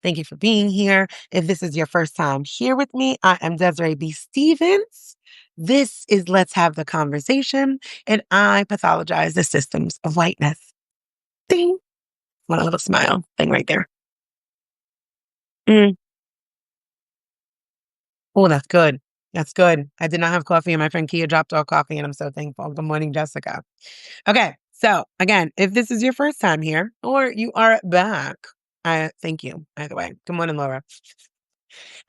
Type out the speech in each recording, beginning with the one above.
Thank you for being here. If this is your first time here with me, I am Desiree B. Stevens. This is Let's Have the Conversation, and I pathologize the systems of whiteness. Ding. One little smile thing right there. Mm. Oh, that's good. That's good. I did not have coffee, and my friend Kia dropped off coffee, and I'm so thankful. Good morning, Jessica. Okay, so again, if this is your first time here or you are back, I thank you either way. Good morning, Laura.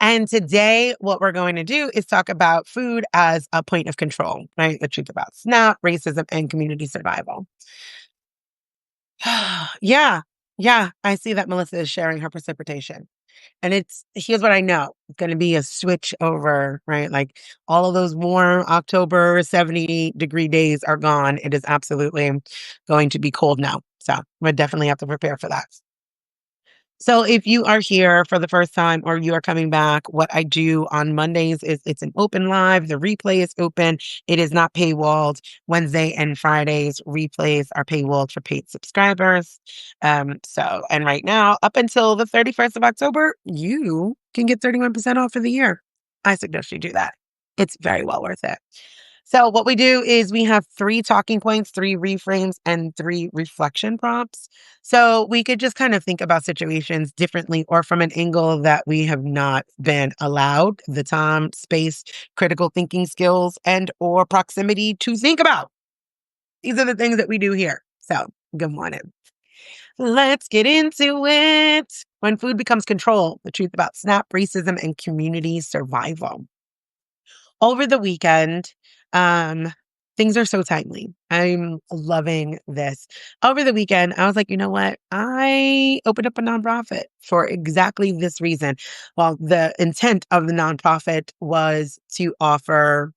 And today, what we're going to do is talk about food as a point of control, right? The truth about SNAP, racism, and community survival. Yeah, yeah, I see that Melissa is sharing her precipitation. And here's what I know. It's going to be a switch over, right? Like all of those warm October 70-degree days are gone. It is absolutely going to be cold now. So we definitely have to prepare for that. So if you are here for the first time or you are coming back, what I do on Mondays is it's an open live. The replay is open. It is not paywalled. Wednesday and Fridays replays are paywalled for paid subscribers. And right now, up until the 31st of October, you can get 31% off for the year. I suggest you do that. It's very well worth it. So what we do is we have 3 talking points, 3 reframes, and 3 reflection prompts. So we could just kind of think about situations differently or from an angle that we have not been allowed the time, space, critical thinking skills, and or proximity to think about. These are the things that we do here. So good morning. Let's get into it. When food becomes control, the truth about SNAP, racism, and community survival. Over the weekend, things are so timely. I'm loving this. Over the weekend, I was like, you know what? I opened up a nonprofit for exactly this reason. Well, the intent of the nonprofit was to offer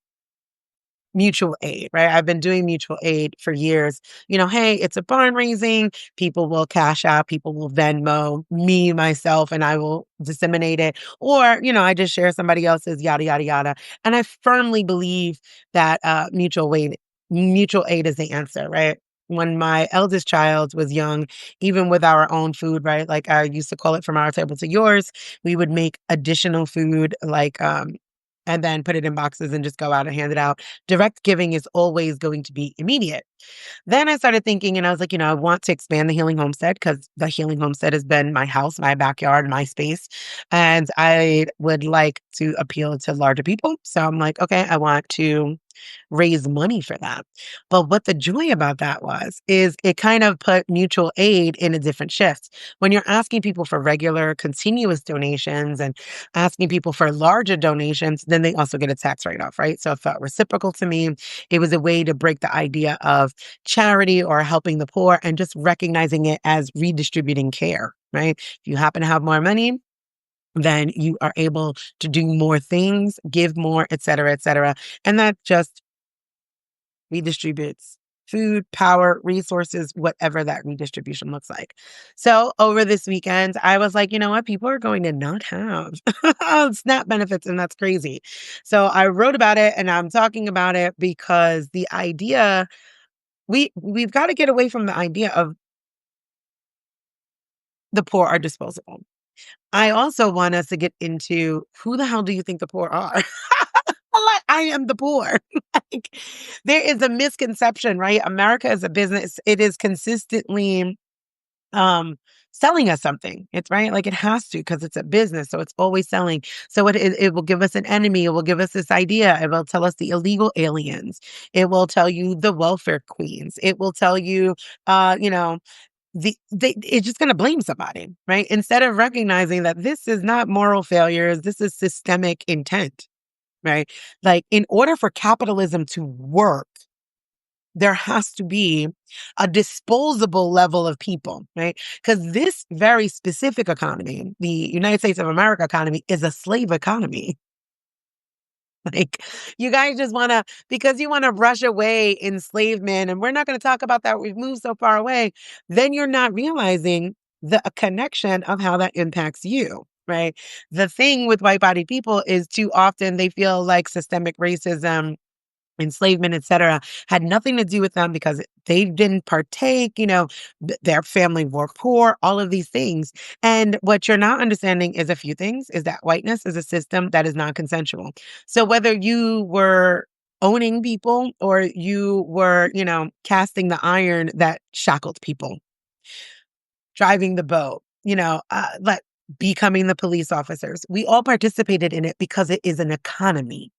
mutual aid, right? I've been doing mutual aid for years. Hey, it's a barn raising. People will cash out, people will Venmo me, myself, and I will disseminate it. Or, I just share somebody else's yada, yada, yada. And I firmly believe that mutual aid is the answer, right? When my eldest child was young, even with our own food, right? Like I used to call it from our table to yours, we would make additional food and then put it in boxes and just go out and hand it out. Direct giving is always going to be immediate. Then I started thinking, and I was like, I want to expand the Healing Homestead because the Healing Homestead has been my house, my backyard, my space. And I would like to appeal to larger people. So I'm like, okay, I want to raise money for that. But what the joy about that is it kind of put mutual aid in a different shift. When you're asking people for regular, continuous donations and asking people for larger donations, then they also get a tax write-off, right? So it felt reciprocal to me. It was a way to break the idea of charity or helping the poor and just recognizing it as redistributing care, right? If you happen to have more money, then you are able to do more things, give more, et cetera, et cetera. And that just redistributes food, power, resources, whatever that redistribution looks like. So over this weekend, I was like, you know what? People are going to not have SNAP benefits, and that's crazy. So I wrote about it and I'm talking about it because the idea we've got to get away from the idea of the poor are disposable. I also want us to get into who the hell do you think the poor are? Like, I am the poor. Like, there is a misconception, right? America is a business. It is consistently um selling us something. It's right. Like it has to because it's a business. So it's always selling. So it will give us an enemy. It will give us this idea. It will tell us the illegal aliens. It will tell you the welfare queens. It will tell you you know, it's just going to blame somebody, right? Instead of recognizing that this is not moral failures, this is systemic intent, right? Like in order for capitalism to work, there has to be a disposable level of people, right? Because this very specific economy, the United States of America economy, is a slave economy. Like, you guys just want to, because you want to brush away enslavement, and we're not going to talk about that. We've moved so far away. Then you're not realizing the connection of how that impacts you, right? The thing with white bodied people is too often they feel like systemic racism enslavement, etc., had nothing to do with them because they didn't partake, their family were poor, all of these things. And what you're not understanding is a few things is that whiteness is a system that is non-consensual. So whether you were owning people or you were, casting the iron that shackled people, driving the boat, like becoming the police officers, we all participated in it because it is an economy.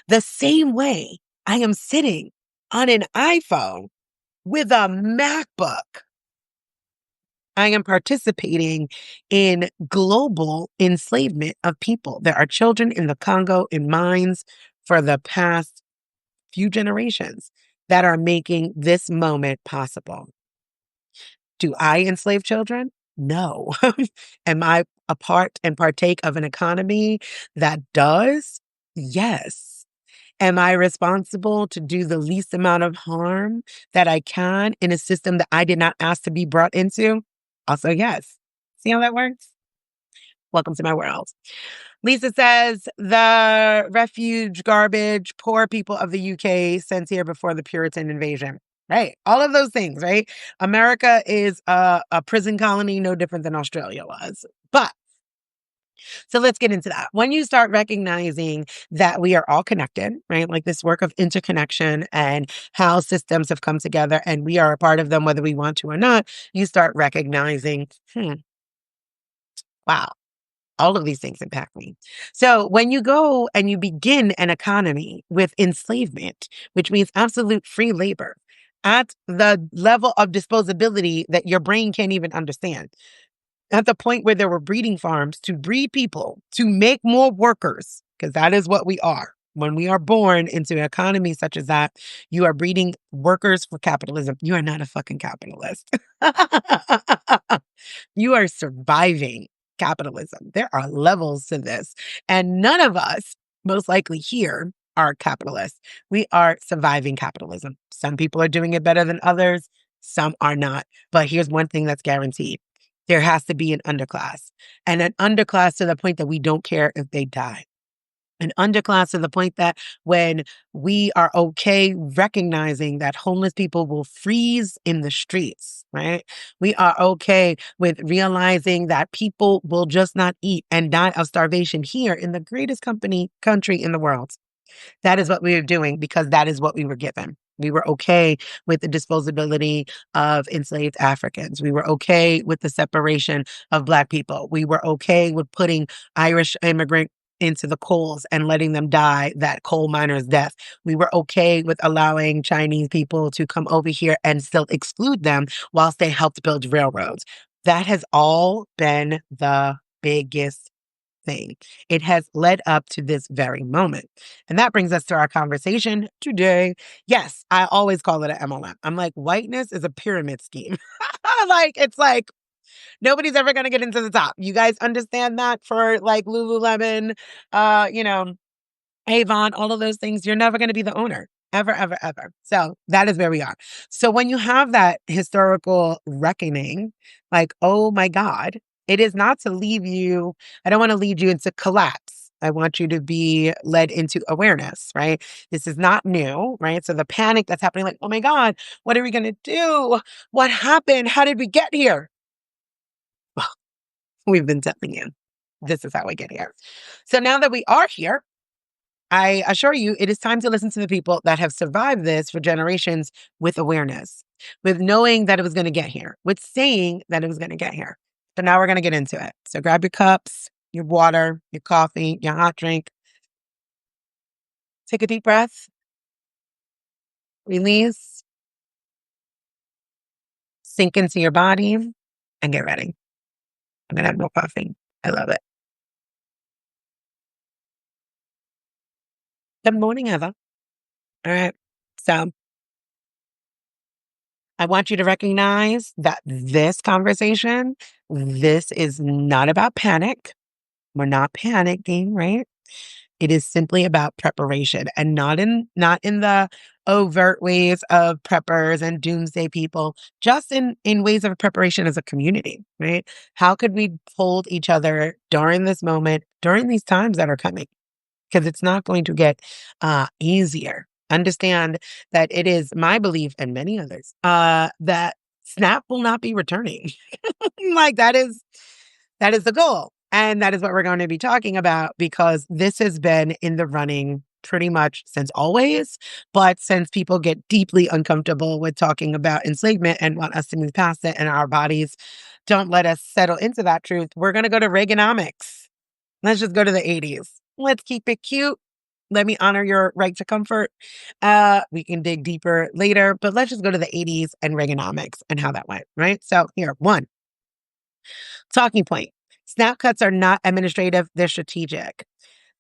The same way I am sitting on an iPhone with a MacBook, I am participating in global enslavement of people. There are children in the Congo in mines for the past few generations that are making this moment possible. Do I enslave children? No. Am I a part and partake of an economy that does? Yes. Am I responsible to do the least amount of harm that I can in a system that I did not ask to be brought into? Also, yes. See how that works? Welcome to my world. Lisa says the refuge, garbage, poor people of the UK sent here before the Puritan invasion. Right. All of those things, right? America is a prison colony, no different than Australia was. But so let's get into that. When you start recognizing that we are all connected, right? Like this work of interconnection and how systems have come together and we are a part of them, whether we want to or not, you start recognizing, wow, all of these things impact me. So when you go and you begin an economy with enslavement, which means absolute free labor at the level of disposability that your brain can't even understand, at the point where there were breeding farms to breed people, to make more workers, because that is what we are. When we are born into an economy such as that, you are breeding workers for capitalism. You are not a fucking capitalist. You are surviving capitalism. There are levels to this. And none of us, most likely here, are capitalists. We are surviving capitalism. Some people are doing it better than others. Some are not. But here's one thing that's guaranteed. There has to be an underclass, and an underclass to the point that we don't care if they die. An underclass to the point that when we are okay recognizing that homeless people will freeze in the streets, right? We are okay with realizing that people will just not eat and die of starvation here in the greatest country in the world. That is what we were doing because that is what we were given. We were okay with the disposability of enslaved Africans. We were okay with the separation of Black people. We were okay with putting Irish immigrant into the coals and letting them die that coal miner's death. We were okay with allowing Chinese people to come over here and still exclude them whilst they helped build railroads. That has all been the biggest thing. It has led up to this very moment. And that brings us to our conversation today. Yes, I always call it an MLM. I'm like, whiteness is a pyramid scheme. It's like nobody's ever going to get into the top. You guys understand that for like Lululemon, you know, Avon, all of those things, you're never going to be the owner. Ever, ever, ever. So that is where we are. So when you have that historical reckoning, like, oh my God, it is not to leave you, I don't want to lead you into collapse. I want you to be led into awareness, right? This is not new, right? So the panic that's happening, like, oh my God, what are we going to do? What happened? How did we get here? Well, we've been telling you, this is how we get here. So now that we are here, I assure you, it is time to listen to the people that have survived this for generations with awareness, with knowing that it was going to get here, with saying that it was going to get here. So now we're going to get into it. So grab your cups, your water, your coffee, your hot drink. Take a deep breath, release, sink into your body, and get ready. I'm going to have more coffee. I love it. Good morning, Heather. All right. So I want you to recognize that this conversation, this is not about panic. We're not panicking, right? It is simply about preparation and not in the overt ways of preppers and doomsday people, just in ways of preparation as a community, right? How could we hold each other during this moment, during these times that are coming? Because it's not going to get easier. Understand that it is my belief and many others, that SNAP will not be returning. Like that is the goal. And that is what we're going to be talking about because this has been in the running pretty much since always. But since people get deeply uncomfortable with talking about enslavement and want us to move past it and our bodies don't let us settle into that truth, we're going to go to Reaganomics. Let's just go to the 80s. Let's keep it cute. Let me honor your right to comfort. We can dig deeper later, but let's just go to the 80s and Reaganomics and how that went, right? So here, one, talking point. SNAP cuts are not administrative, they're strategic.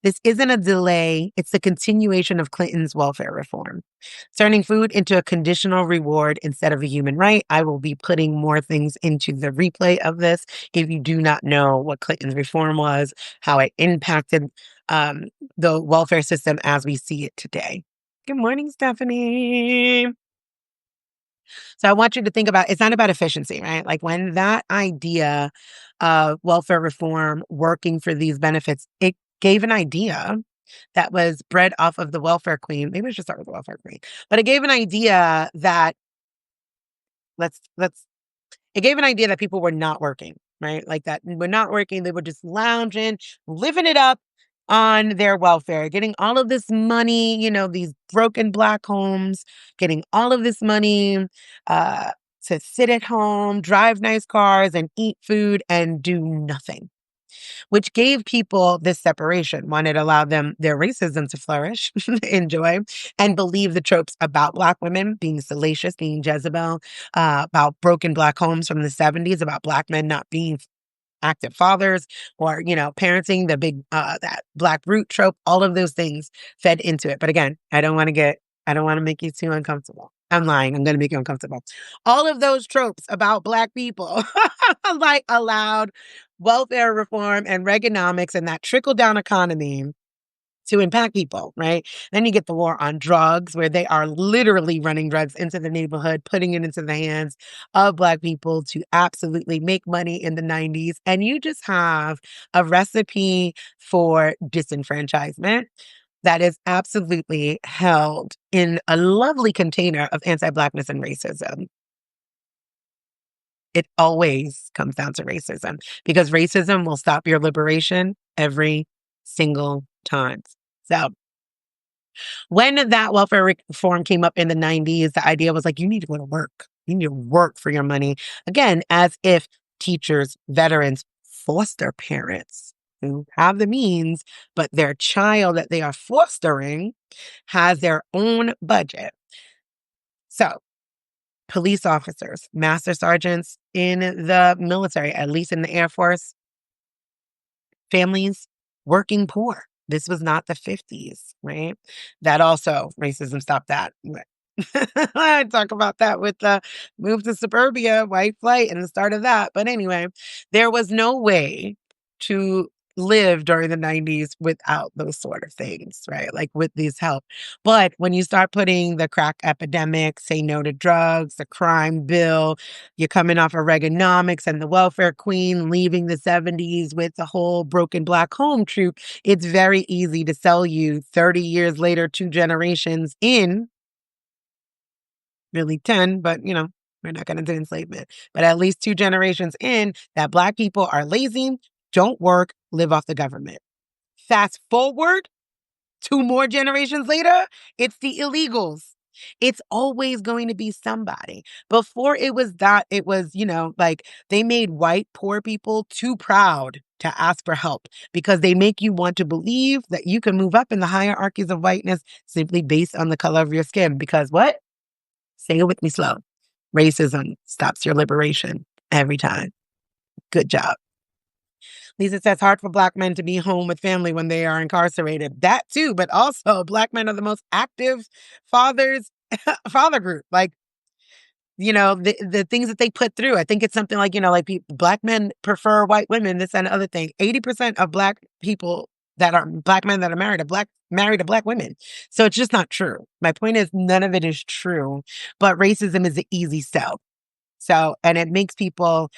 This isn't a delay, it's the continuation of Clinton's welfare reform. Turning food into a conditional reward instead of a human right. I will be putting more things into the replay of this. If you do not know what Clinton's reform was, how it impacted um, the welfare system as we see it today. Good morning, Stephanie. So I want you to think about it's not about efficiency, right? Like when that idea of welfare reform working for these benefits, it gave an idea that was bred off of the welfare queen. Maybe we should start with the welfare queen. But it gave an idea that let's it gave an idea that people were not working, right? Like that we're not working, they were just lounging, living it up on their welfare, getting all of this money, these broken Black homes, getting all of this money uh, to sit at home, drive nice cars, and eat food and do nothing, which gave people this separation. One, it allowed them their racism to flourish, enjoy, and believe the tropes about Black women being salacious, being Jezebel, about broken Black homes from the 70s, about Black men not being active fathers or, parenting, the big, that Black root trope, all of those things fed into it. But again, I don't want to make you too uncomfortable. I'm lying. I'm going to make you uncomfortable. All of those tropes about Black people, like allowed welfare reform and Reaganomics and that trickle down economy to impact people, right? Then you get the war on drugs, where they are literally running drugs into the neighborhood, putting it into the hands of Black people to absolutely make money in the 90s. And you just have a recipe for disenfranchisement that is absolutely held in a lovely container of anti-Blackness and racism. It always comes down to racism because racism will stop your liberation every single time. So when that welfare reform came up in the 90s, the idea was like, you need to go to work. You need to work for your money. Again, as if teachers, veterans, foster parents who have the means, but their child that they are fostering has their own budget. So police officers, master sergeants in the military, at least in the Air Force, families working poor. This was not the 50s, right? That also, racism stopped that. I talk about that with the move to suburbia, white flight, and the start of that. But anyway, there was no way to live during the 90s without those sort of things, right? Like with these help. But when you start putting the crack epidemic, say no to drugs, the crime bill, you're coming off of Reaganomics and the welfare queen leaving the 70s with the whole broken Black home troop, it's very easy to sell you 30 years later, two generations in, really 10, but we're not going to do enslavement. But at least two generations in, that Black people are lazy, don't work, live off the government. Fast forward two more generations later, it's the illegals. It's always going to be somebody. Before it was that, it was, like they made white poor people too proud to ask for help because they make you want to believe that you can move up in the hierarchies of whiteness simply based on the color of your skin. Because what? Say it with me slow. Racism stops your liberation every time. Good job. Lisa says, hard for Black men to be home with family when they are incarcerated. That too, but also Black men are the most active fathers, father group. Like, the things that they put through. I think it's something like, Black men prefer white women, this and other thing. 80% of Black people that are Black men that are married to Black women. So it's just not true. My point is none of it is true, but racism is an easy sell. So, and it makes people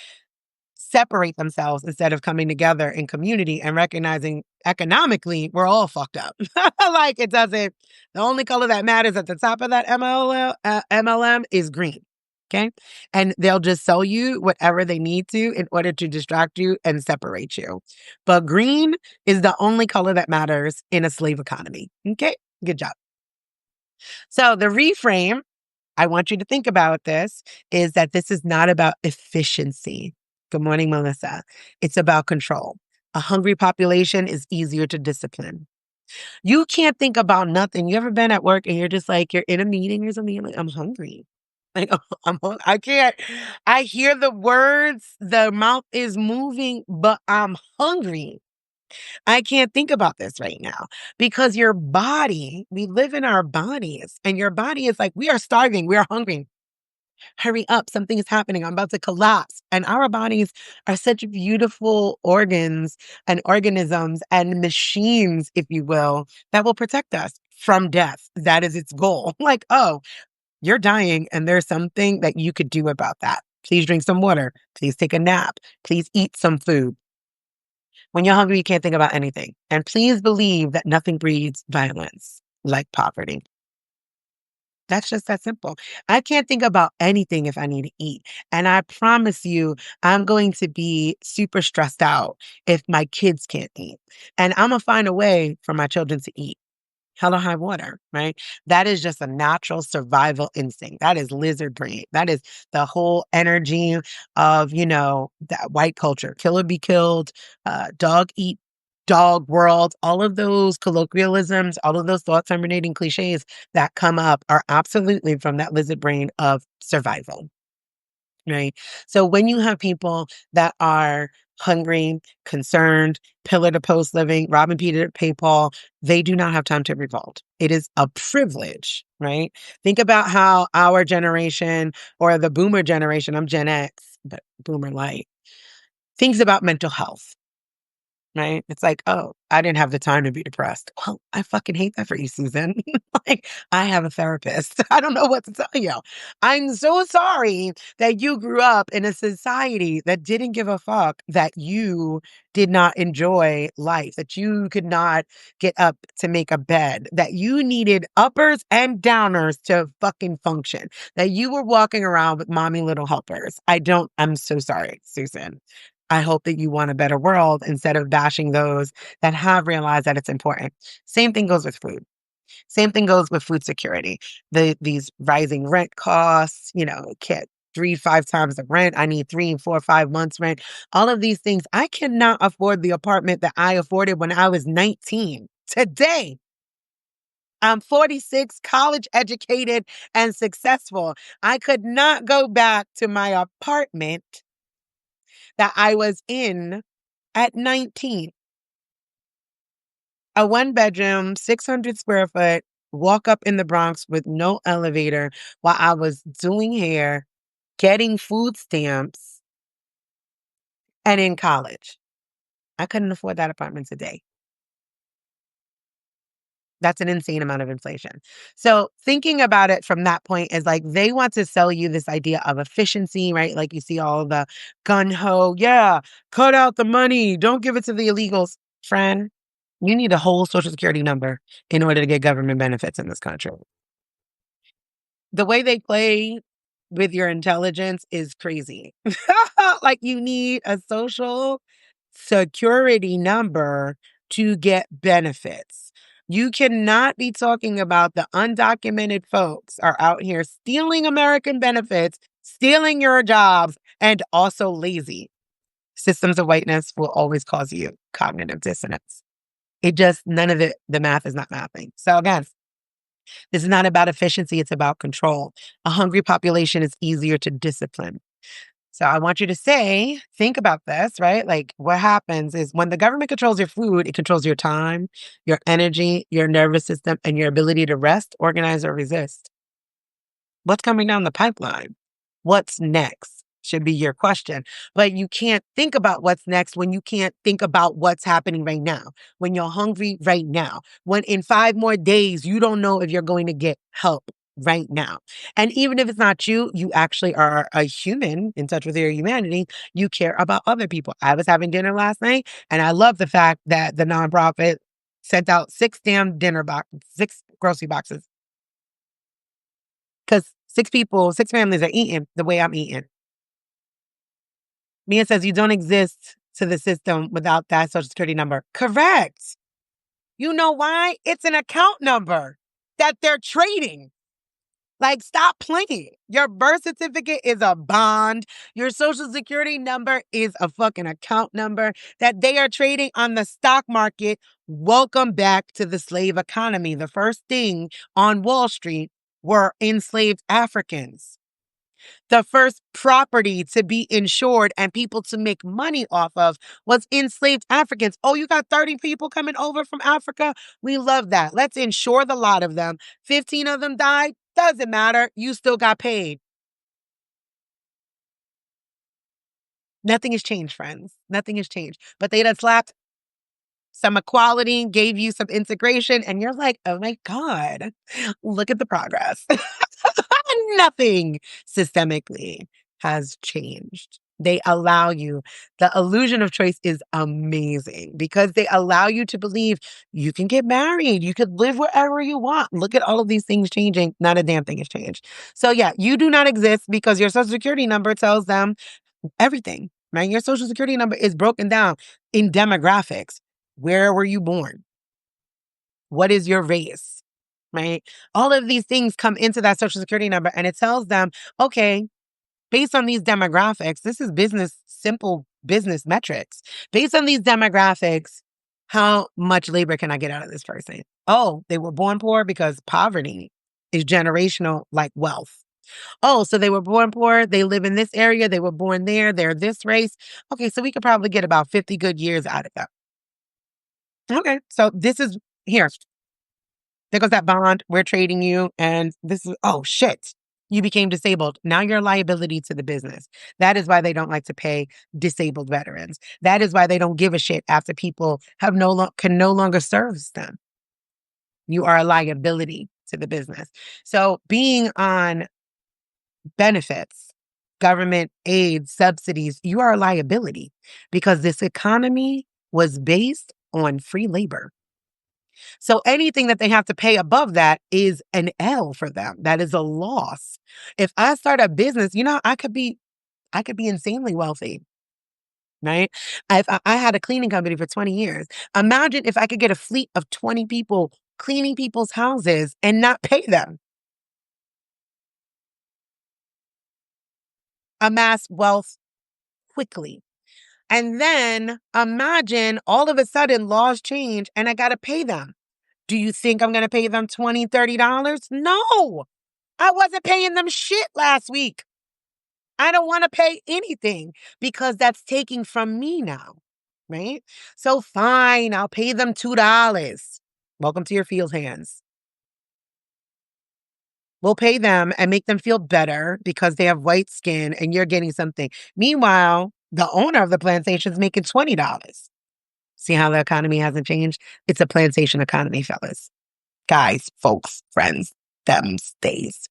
separate themselves instead of coming together in community and recognizing economically we're all fucked up. Like it doesn't, the only color that matters at the top of that MLM is green. Okay. And they'll just sell you whatever they need to in order to distract you and separate you. But green is the only color that matters in a slave economy. Okay. Good job. So the reframe I want you to think about this is that this is not about efficiency. Good morning, Melissa. It's about control. A hungry population is easier to discipline. You can't think about nothing. You ever been at work and you're just like, you're in a meeting or something, you're like, I'm hungry. Like, I can't, I hear the words, the mouth is moving, but I'm hungry. I can't think about this right now because your body, we live in our bodies, and your body is like, we are starving, we are hungry. Hurry up, something is happening. I'm about to collapse. And our bodies are such beautiful organs and organisms and machines, if you will, that will protect us from death. That is its goal. Like, oh, you're dying, and there's something that you could do about that. Please drink some water. Please take a nap. Please eat some food. When you're hungry, you can't think about anything. And please believe that nothing breeds violence like poverty. That's just that simple. I can't think about anything if I need to eat. And I promise you, I'm going to be super stressed out if my kids can't eat. And I'm going to find a way for my children to eat. Hell or high water, right? That is just a natural survival instinct. That is lizard brain. That is the whole energy of, that white culture. Kill or be killed, dog eat dog world, all of those colloquialisms, all of those thought terminating cliches that come up are absolutely from that lizard brain of survival. Right. So when you have people that are hungry, concerned, pillar to post living, robbing Peter to pay Paul, they do not have time to revolt. It is a privilege, right? Think about how our generation or the boomer generation, I'm Gen X, but boomer light, thinks about mental health. Right? It's like, oh, I didn't have the time to be depressed. Well, I fucking hate that for you, Susan. Like, I have a therapist. I don't know what to tell you. I'm so sorry that you grew up in a society that didn't give a fuck that you did not enjoy life, that you could not get up to make a bed, that you needed uppers and downers to fucking function, that you were walking around with mommy little helpers. I'm so sorry, Susan. I hope that you want a better world instead of bashing those that have realized that it's important. Same thing goes with food. Same thing goes with food security. These rising rent costs, kid, 3, 5 times the rent. I need 3, 4, 5 months rent. All of these things. I cannot afford the apartment that I afforded when I was 19. Today, I'm 46, college educated and successful. I could not go back to my apartment that I was in at 19. A 1 bedroom, 600 square foot, walk up in the Bronx with no elevator while I was doing hair, getting food stamps, and in college. I couldn't afford that apartment today. That's an insane amount of inflation. So thinking about it from that point is like they want to sell you this idea of efficiency, right? Like you see all the gun ho, yeah, cut out the money, don't give it to the illegals. Friend, you need a whole social security number in order to get government benefits in this country. The way they play with your intelligence is crazy. Like you need a social security number to get benefits. You cannot be talking about the undocumented folks are out here stealing American benefits, stealing your jobs, and also lazy. Systems of whiteness will always cause you cognitive dissonance. None of it, the math is not mathing. So again, this is not about efficiency, it's about control. A hungry population is easier to discipline. So I want you to think about this, right? Like what happens is when the government controls your food, it controls your time, your energy, your nervous system, and your ability to rest, organize, or resist. What's coming down the pipeline? What's next? Should be your question. But you can't think about what's next when you can't think about what's happening right now, when you're hungry right now, when in 5 more days, you don't know if you're going to get help right now. And even if it's not you, you actually are a human in touch with your humanity. You care about other people. I was having dinner last night, and I love the fact that the nonprofit sent out six grocery boxes, because six families are eating the way I'm eating. Mia says you don't exist to the system without that social security number. Correct. You know why? It's an account number that they're trading. Like, stop playing. Your birth certificate is a bond. Your social security number is a fucking account number that they are trading on the stock market. Welcome back to the slave economy. The first thing on Wall Street were enslaved Africans. The first property to be insured and people to make money off of was enslaved Africans. Oh, you got 30 people coming over from Africa? We love that. Let's insure the lot of them. 15 of them died. Doesn't matter. You still got paid. Nothing has changed, friends. Nothing has changed. But they done slapped some equality, gave you some integration, and you're like, oh my God, look at the progress. Nothing systemically has changed. They allow you, the illusion of choice is amazing because they allow you to believe you can get married, you could live wherever you want. Look at all of these things changing. Not a damn thing has changed. So, yeah, you do not exist because your social security number tells them everything, right? Your social security number is broken down in demographics. Where were you born? What is your race? Right? All of these things come into that social security number and it tells them, okay, based on these demographics, this is simple business metrics. Based on these demographics, how much labor can I get out of this person? Oh, they were born poor because poverty is generational like wealth. Oh, so they were born poor. They live in this area. They were born there. They're this race. Okay, so we could probably get about 50 good years out of them. Okay, so this is here. There goes that bond. We're trading you. And this is, oh shit, you became disabled. Now you're a liability to the business. That is why they don't like to pay disabled veterans. That is why they don't give a shit after people can no longer serve them. You are a liability to the business. So being on benefits, government aid, subsidies, you are a liability because this economy was based on free labor. So anything that they have to pay above that is an L for them. That is a loss. If I start a business, I could be insanely wealthy, right? If I had a cleaning company for 20 years, imagine if I could get a fleet of 20 people cleaning people's houses and not pay them. Amass wealth quickly. And then imagine all of a sudden laws change and I got to pay them. Do you think I'm going to pay them $20, $30? No, I wasn't paying them shit last week. I don't want to pay anything because that's taking from me now, right? So fine, I'll pay them $2. Welcome to your field hands. We'll pay them and make them feel better because they have white skin and you're getting something. Meanwhile, the owner of the plantation is making $20. See how the economy hasn't changed? It's a plantation economy, fellas. Guys, folks, friends, thems, days.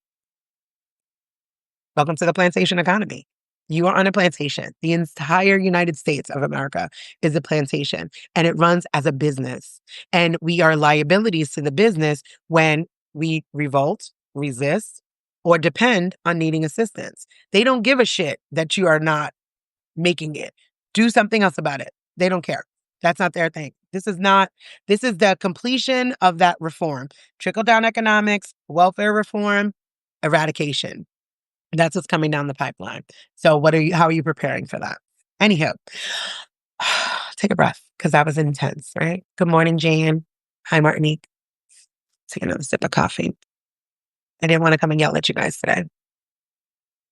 Welcome to the plantation economy. You are on a plantation. The entire United States of America is a plantation and it runs as a business. And we are liabilities to the business when we revolt, resist, or depend on needing assistance. They don't give a shit that you are not making it. Do something else about it. They don't care. That's not their thing. This is the completion of that reform. Trickle down economics, welfare reform, eradication. That's what's coming down the pipeline. So how are you preparing for that? Anyhow, take a breath because that was intense, right? Good morning, Jan. Hi, Martinique. Take another sip of coffee. I didn't want to come and yell at you guys today.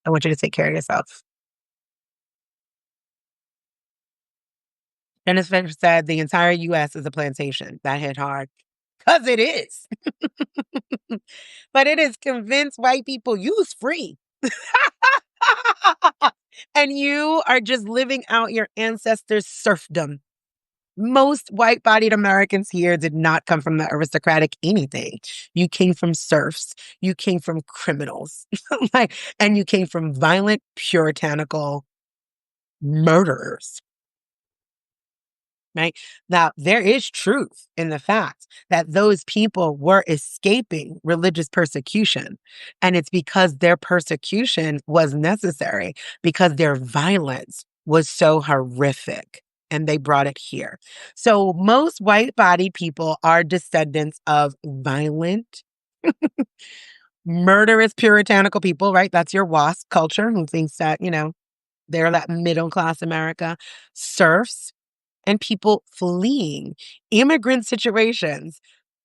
I want you to take care of yourself. Jennifer said the entire US is a plantation. That hit hard. Because it is. But it is convinced white people use free. And you are just living out your ancestors' serfdom. Most white-bodied Americans here did not come from the aristocratic anything. You came from serfs. You came from criminals. Like, and you came from violent, puritanical murderers. Right? Now, there is truth in the fact that those people were escaping religious persecution. And it's because their persecution was necessary, because their violence was so horrific. And they brought it here. So most white bodied people are descendants of violent, murderous, puritanical people, right? That's your WASP culture who thinks that, they're that middle class America. Serfs, and people fleeing immigrant situations,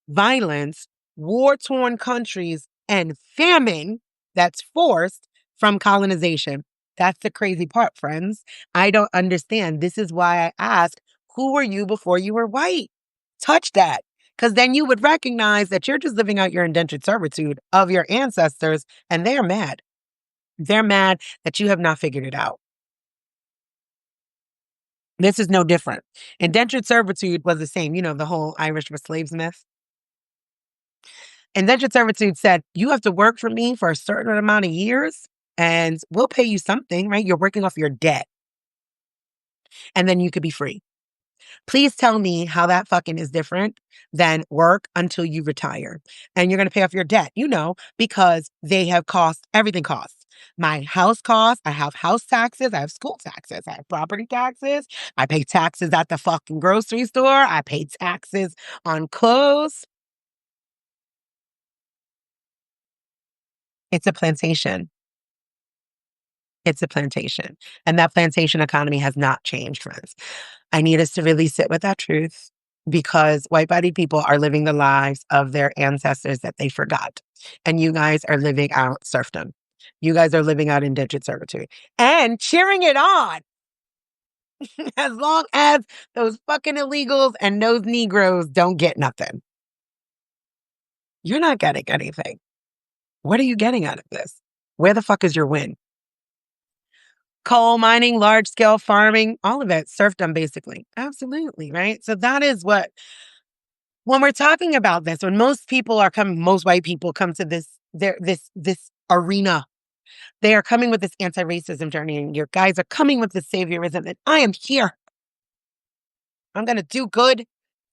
violence, war torn countries, and famine that's forced from colonization. That's the crazy part, friends. I don't understand. This is why I ask, who were you before you were white? Touch that. Because then you would recognize that you're just living out your indentured servitude of your ancestors, and they're mad. They're mad that you have not figured it out. This is no different. Indentured servitude was the same, the whole Irish were slaves myth. Indentured servitude said, you have to work for me for a certain amount of years and we'll pay you something, right? You're working off your debt and then you could be free. Please tell me how that fucking is different than work until you retire and you're going to pay off your debt, because they have everything costs. My house costs, I have house taxes, I have school taxes, I have property taxes, I pay taxes at the fucking grocery store, I pay taxes on clothes. It's a plantation. It's a plantation. And that plantation economy has not changed, friends. I need us to really sit with that truth because white bodied people are living the lives of their ancestors that they forgot. And you guys are living out serfdom. You guys are living out indentured servitude and cheering it on as long as those fucking illegals and those Negroes don't get nothing. You're not getting anything. What are you getting out of this? Where the fuck is your win? Coal mining, large scale farming, all of it, serfdom, basically. Absolutely, right? So that is when we're talking about this, when most white people come to this arena, they are coming with this anti-racism journey, and your guys are coming with this saviorism, and I am here. I'm going to do good.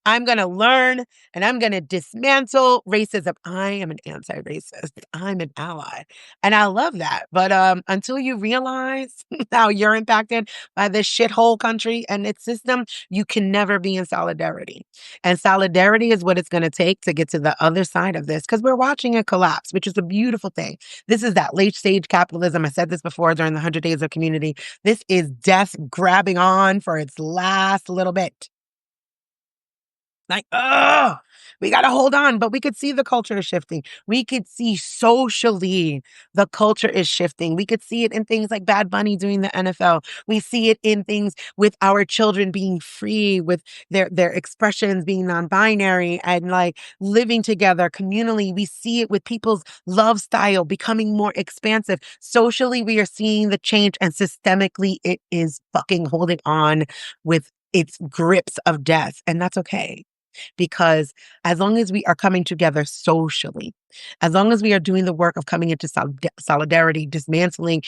I'm going to learn and I'm going to dismantle racism. I am an anti-racist. I'm an ally. And I love that. But until you realize how you're impacted by this shithole country and its system, you can never be in solidarity. And solidarity is what it's going to take to get to the other side of this because we're watching it collapse, which is a beautiful thing. This is that late stage capitalism. I said this before during the 100 Days of Community. This is death grabbing on for its last little bit. Like, we got to hold on. But we could see the culture is shifting. We could see socially the culture is shifting. We could see it in things like Bad Bunny doing the NFL. We see it in things with our children being free, with their expressions being non-binary and like living together communally. We see it with people's love style becoming more expansive. Socially, we are seeing the change and systemically it is fucking holding on with its grips of death. And that's okay. Because as long as we are coming together socially, as long as we are doing the work of coming into solidarity, dismantling,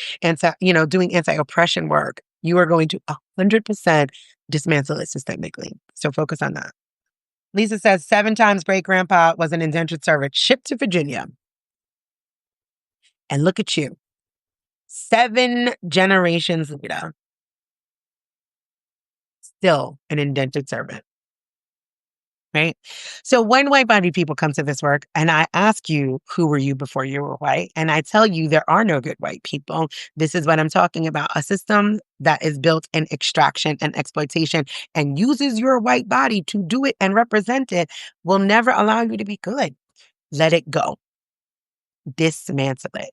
doing anti-oppression work, you are going to 100% dismantle it systemically. So focus on that. Lisa says 7 times great grandpa was an indentured servant shipped to Virginia. And look at you. 7 generations later, still an indentured servant. Right? So when white-bodied people come to this work and I ask you, who were you before you were white? And I tell you, there are no good white people. This is what I'm talking about. A system that is built in extraction and exploitation and uses your white body to do it and represent it will never allow you to be good. Let it go. Dismantle it.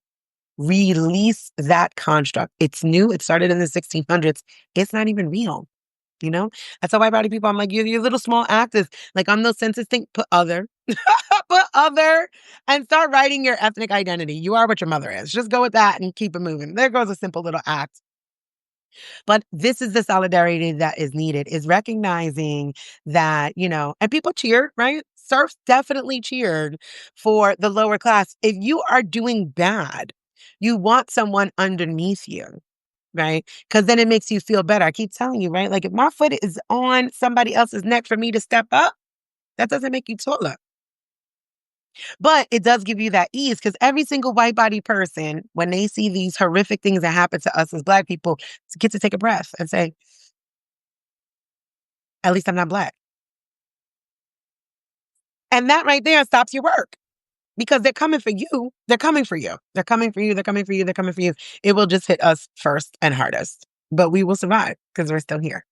Release that construct. It's new. It started in the 1600s. It's not even real. That's how white body people, I'm like, your little small actors, like on those census thing, put other, put other, and start writing your ethnic identity. You are what your mother is. Just go with that and keep it moving. There goes a simple little act. But this is the solidarity that is needed, is recognizing that, and people cheered, right? Serfs definitely cheered for the lower class. If you are doing bad, you want someone underneath you, right? Because then it makes you feel better. I keep telling you, right? Like if my foot is on somebody else's neck for me to step up, that doesn't make you taller. But it does give you that ease because every single white body person, when they see these horrific things that happen to us as Black people, get to take a breath and say, at least I'm not Black. And that right there stops your work because they're coming for you. They're coming for you. They're coming for you. They're coming for you. They're coming for you. It will just hit us first and hardest, but we will survive because we're still here.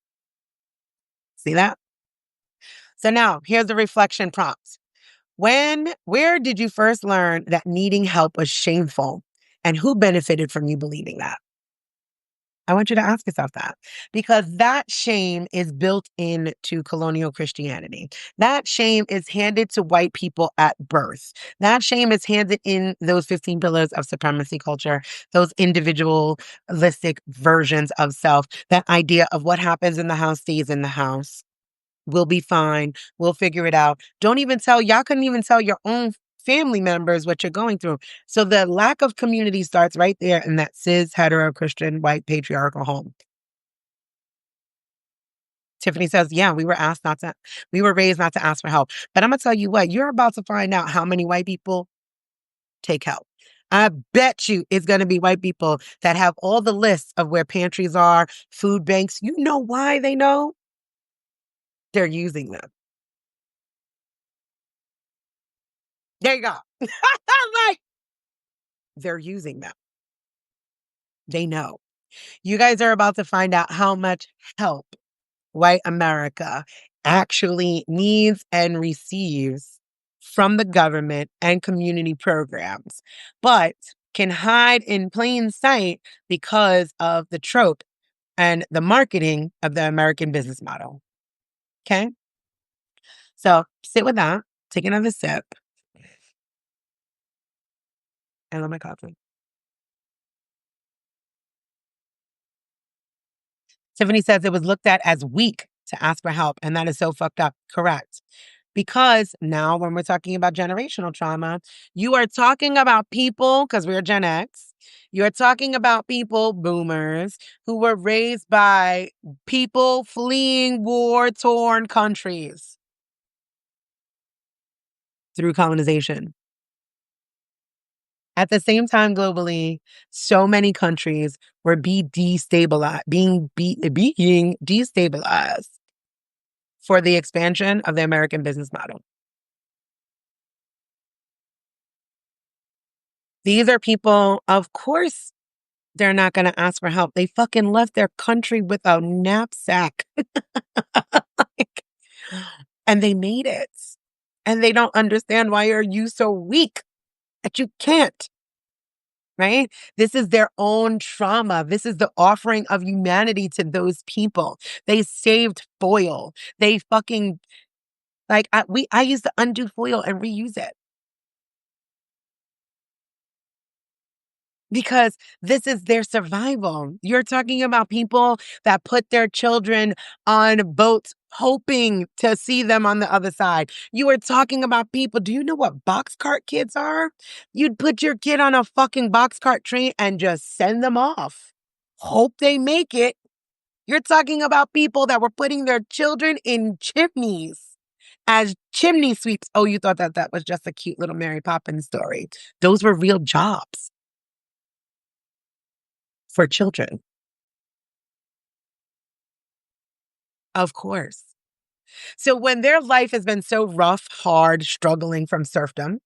See that? So now here's the reflection prompt. Where did you first learn that needing help was shameful and who benefited from you believing that? I want you to ask yourself that because that shame is built into colonial Christianity. That shame is handed to white people at birth. That shame is handed in those 15 pillars of supremacy culture, those individualistic versions of self, that idea of what happens in the house stays in the house. We'll be fine. We'll figure it out. Y'all couldn't even tell your own family members what you're going through. So the lack of community starts right there in that cis, hetero, Christian, white, patriarchal home. Tiffany says, yeah, we were raised not to ask for help. But I'm going to tell you what, you're about to find out how many white people take help. I bet you it's going to be white people that have all the lists of where pantries are, food banks. You know why they know? They're using them. There you go. Like, they're using them. They know. You guys are about to find out how much help white America actually needs and receives from the government and community programs, but can hide in plain sight because of the trope and the marketing of the American business model. Okay? So sit with that, take another sip, and let my coffee. Tiffany says it was looked at as weak to ask for help, and that is so fucked up. Correct. Because now, when we're talking about generational trauma, you are talking about people, because we're Gen X, you're talking about people, boomers, who were raised by people fleeing war torn countries through colonization. At the same time, globally, so many countries were being destabilized for the expansion of the American business model. These are people, of course, they're not going to ask for help. They fucking left their country with a knapsack. Like, and they made it. And they don't understand why are you so weak that you can't. Right? This is their own trauma. This is the offering of humanity to those people. They saved foil. They fucking I used to undo foil and reuse it. Because this is their survival. You're talking about people that put their children on boats hoping to see them on the other side. You are talking about people. Do you know what boxcart kids are? You'd put your kid on a fucking boxcart train and just send them off. Hope they make it. You're talking about people that were putting their children in chimneys as chimney sweeps. Oh, you thought that that was just a cute little Mary Poppins story. Those were real jobs for children. Of course. So when their life has been so rough, hard, struggling from serfdom,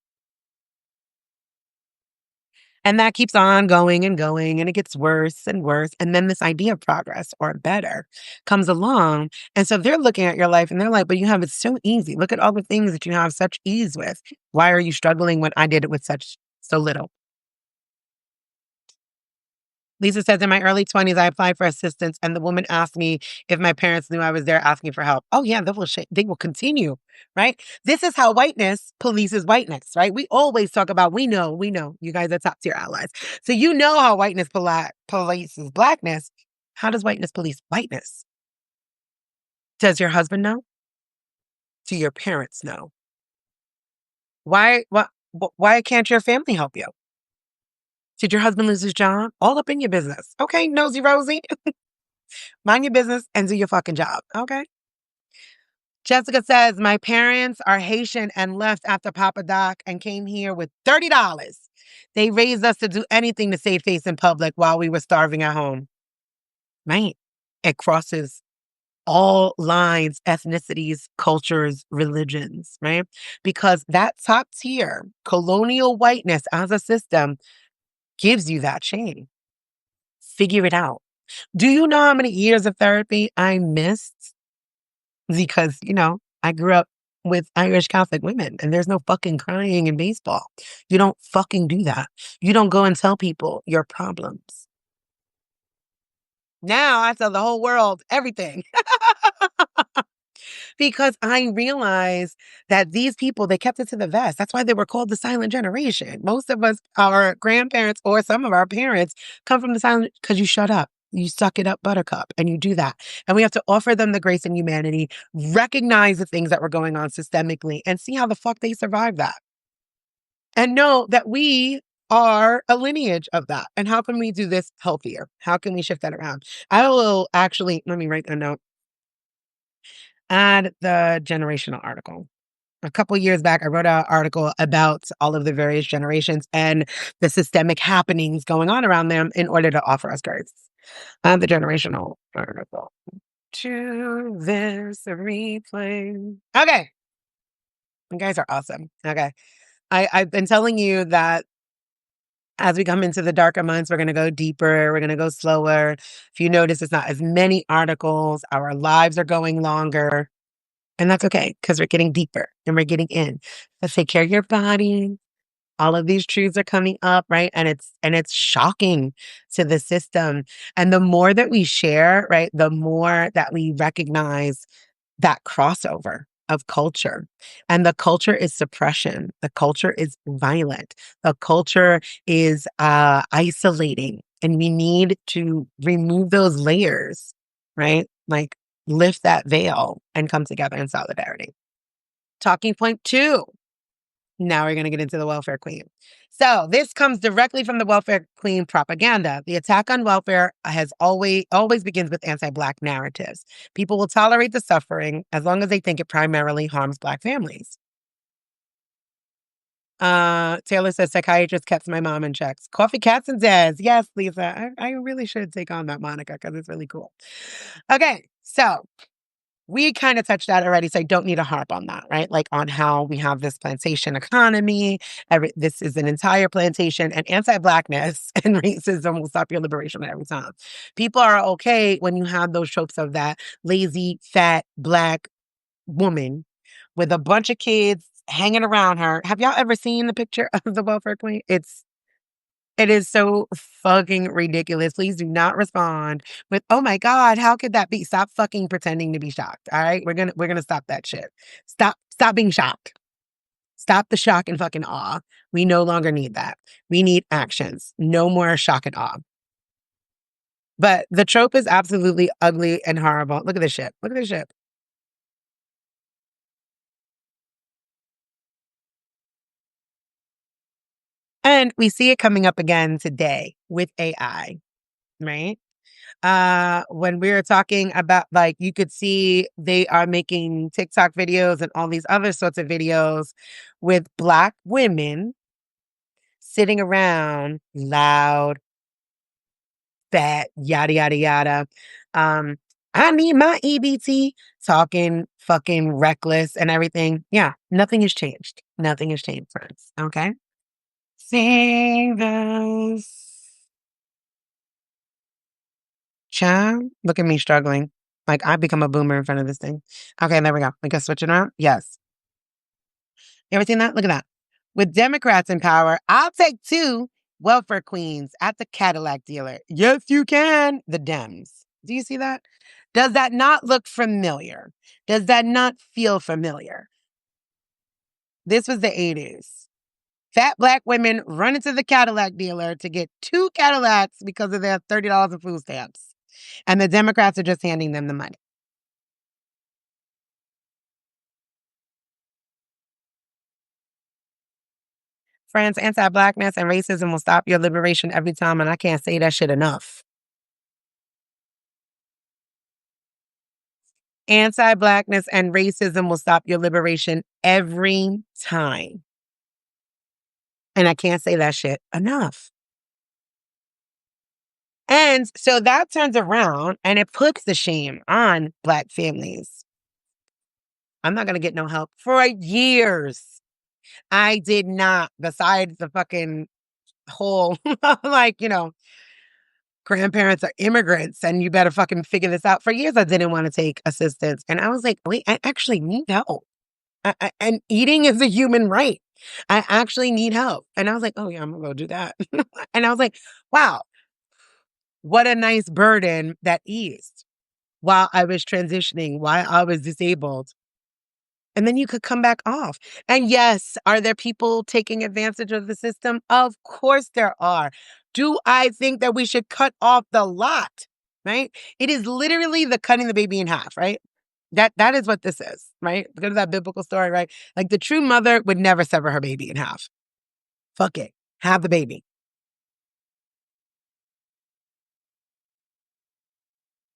and that keeps on going and going, and it gets worse and worse. And then this idea of progress or better comes along. And so they're looking at your life and they're like, but you have it so easy. Look at all the things that you have such ease with. Why are you struggling when I did it with so little? Lisa says, in my early 20s, I applied for assistance, and the woman asked me if my parents knew I was there asking for help. Oh, yeah, they will continue, right? This is how whiteness polices whiteness, right? We always talk about, we know, you guys are top tier allies. So you know how whiteness polices blackness. How does whiteness police whiteness? Does your husband know? Do your parents know? Why can't your family help you? Did your husband lose his job? All up in your business. Okay, nosy Rosie. Mind your business and do your fucking job. Okay. Jessica says, my parents are Haitian and left after Papa Doc and came here with $30. They raised us to do anything to save face in public while we were starving at home. Right? It crosses all lines, ethnicities, cultures, religions, right? Because that top tier, colonial whiteness as a system gives you that chain. Figure it out. Do you know how many years of therapy I missed? Because, I grew up with Irish Catholic women and there's no fucking crying in baseball. You don't fucking do that. You don't go and tell people your problems. Now I tell the whole world everything. Because I realized that these people, they kept it to the vest. That's why they were called the silent generation. Most of us, our grandparents or some of our parents come from the silent, because you shut up. You suck it up, buttercup, and you do that. And we have to offer them the grace and humanity, recognize the things that were going on systemically, and see how the fuck they survive that. And know that we are a lineage of that. And how can we do this healthier? How can we shift that around? I will actually, let me write a note. Add the generational article. A couple years back, I wrote an article about all of the various generations and the systemic happenings going on around them in order to offer us grace. The generational article. To this replay. Okay. You guys are awesome. Okay. I've been telling you that as we come into the darker months, we're going to go deeper. We're going to go slower. If you notice, it's not as many articles. Our lives are going longer. And that's okay because we're getting deeper and we're getting in. Let's take care of your body. All of these truths are coming up, right? And it's shocking to the system. And the more that we share, right, the more that we recognize that crossover of culture. And the culture is suppression. The culture is violent. The culture is isolating. And we need to remove those layers, right? Like lift that veil and come together in solidarity. Talking point 2. Now we're going to get into the welfare queen. So this comes directly from the welfare queen propaganda. The attack on welfare has always begins with anti-Black narratives. People will tolerate the suffering as long as they think it primarily harms Black families. Taylor says, psychiatrist kept my mom in checks. Coffee Cats and Dads. Yes, Lisa. I really should take on that Monica because it's really cool. Okay, so we kind of touched that already, so I don't need to harp on that, right? Like on how we have this plantation economy. This is an entire plantation, and anti-Blackness and racism will stop your liberation every time. People are okay when you have those tropes of that lazy, fat, Black woman with a bunch of kids hanging around her. Have y'all ever seen the picture of the welfare queen? It is so fucking ridiculous. Please do not respond with, "Oh my God, how could that be?" Stop fucking pretending to be shocked. All right. We're gonna stop that shit. Stop being shocked. Stop the shock and fucking awe. We no longer need that. We need actions. No more shock and awe. But the trope is absolutely ugly and horrible. Look at this shit. Look at this shit. And we see it coming up again today with AI, right? When we were talking about, like, you could see they are making TikTok videos and all these other sorts of videos with Black women sitting around loud, fat, yada, yada, yada. I need my EBT, talking fucking reckless and everything. Yeah, nothing has changed. Nothing has changed, friends. Okay. See this. Child, look at me struggling. Like I become a boomer in front of this thing. Okay, there we go. We can switch it around. Yes. You ever seen that? Look at that. With Democrats in power, I'll take 2 welfare queens at the Cadillac dealer. Yes, you can. The Dems. Do you see that? Does that not look familiar? Does that not feel familiar? This was the 80s. Fat Black women run into the Cadillac dealer to get 2 Cadillacs because of their $30 in food stamps. And the Democrats are just handing them the money. Friends, anti-blackness and racism will stop your liberation every time, and I can't say that shit enough. Anti-blackness and racism will stop your liberation every time. And I can't say that shit enough. And so that turns around and it puts the shame on Black families. I'm not going to get no help for years. I did not, besides the fucking whole, like, grandparents are immigrants and you better fucking figure this out. For years, I didn't want to take assistance. And I was like, wait, I actually need help. And eating is a human right. I actually need help. And I was like, oh, yeah, I'm going to go do that. And I was like, wow, what a nice burden that eased while I was transitioning, while I was disabled. And then you could come back off. And yes, are there people taking advantage of the system? Of course there are. Do I think that we should cut off the lot? Right? It is literally the cutting the baby in half, right? That is what this is, right? Go to that biblical story, right? Like the true mother would never sever her baby in half. Fuck it. Have the baby.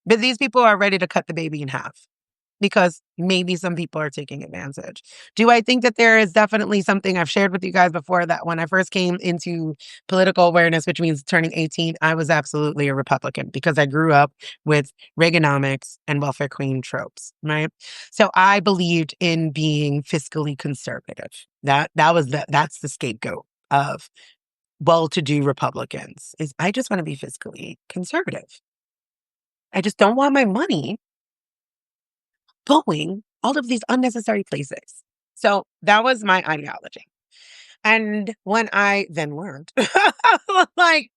But these people are ready to cut the baby in half because maybe some people are taking advantage. Do I think that there is definitely something I've shared with you guys before that when I first came into political awareness, which means turning 18, I was absolutely a Republican because I grew up with Reaganomics and welfare queen tropes, right? So I believed in being fiscally conservative. That's the scapegoat of well-to-do Republicans is I just want to be fiscally conservative. I just don't want my money going all of these unnecessary places. So that was my ideology. And when I then learned, like,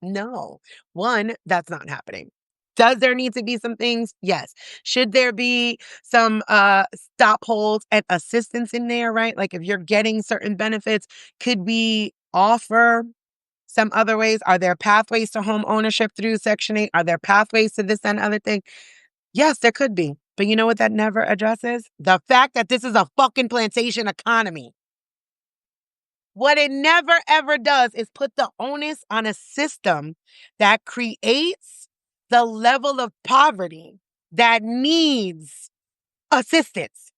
no, one, that's not happening. Does there need to be some things? Yes. Should there be some stop holds and assistance in there, right? Like if you're getting certain benefits, could we offer some other ways? Are there pathways to home ownership through Section 8? Are there pathways to this and other thing? Yes, there could be. But you know what that never addresses? The fact that this is a fucking plantation economy. What it never ever does is put the onus on a system that creates the level of poverty that needs assistance.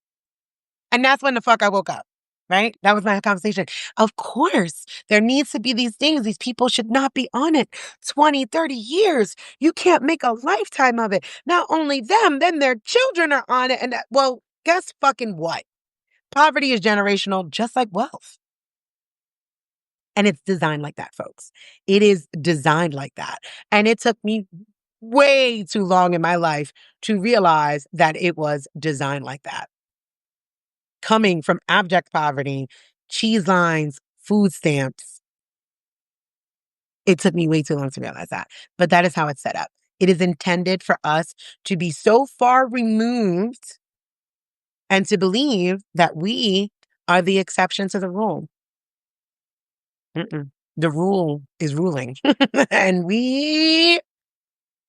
And that's when the fuck I woke up, right? That was my conversation. Of course, there needs to be these things. These people should not be on it 20, 30 years. You can't make a lifetime of it. Not only them, then their children are on it. And well, guess fucking what? Poverty is generational, just like wealth. And it's designed like that, folks. It is designed like that. And it took me way too long in my life to realize that it was designed like that. Coming from abject poverty, cheese lines, food stamps. It took me way too long to realize that. But that is how it's set up. It is intended for us to be so far removed and to believe that we are the exception to the rule. Mm-mm. The rule is ruling. And we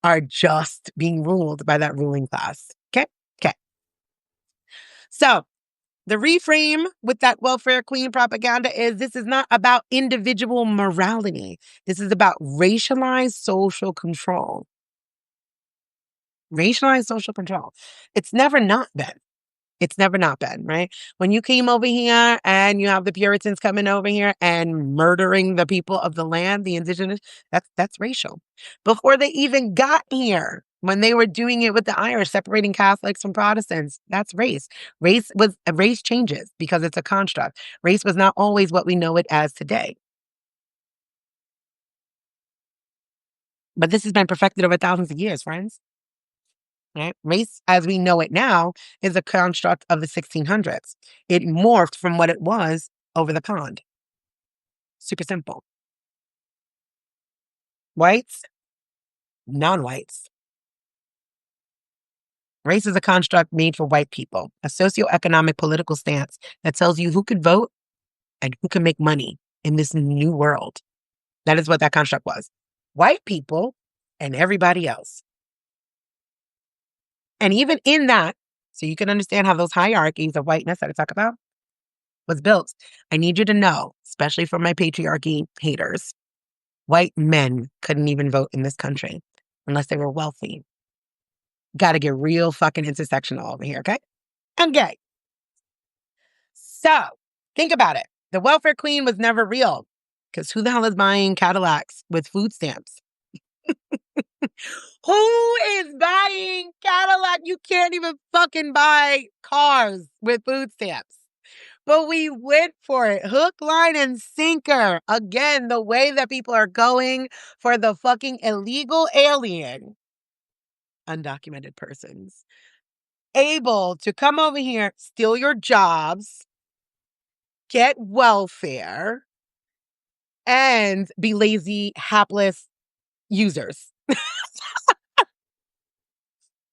are just being ruled by that ruling class. Okay? Okay. So the reframe with that welfare queen propaganda is this is not about individual morality. This is about racialized social control. Racialized social control. It's never not been. It's never not been, right? When you came over here and you have the Puritans coming over here and murdering the people of the land, the indigenous, that's racial. Before they even got here, when they were doing it with the Irish, separating Catholics from Protestants, that's race. Race changes because it's a construct. Race was not always what we know it as today. But this has been perfected over thousands of years, friends. Right? Race, as we know it now, is a construct of the 1600s. It morphed from what it was over the pond. Super simple. Whites, non-whites. Race is a construct made for white people, a socioeconomic political stance that tells you who could vote and who can make money in this new world. That is what that construct was. White people and everybody else. And even in that, so you can understand how those hierarchies of whiteness that I talk about was built. I need you to know, especially for my patriarchy haters, white men couldn't even vote in this country unless they were wealthy. Got to get real fucking intersectional over here, okay? I'm gay. So think about it. The welfare queen was never real because who the hell is buying Cadillacs with food stamps? Who is buying Cadillac? You can't even fucking buy cars with food stamps. But we went for it. Hook, line, and sinker. Again, the way that people are going for the fucking illegal alien, undocumented persons, able to come over here, steal your jobs, get welfare, and be lazy, hapless users.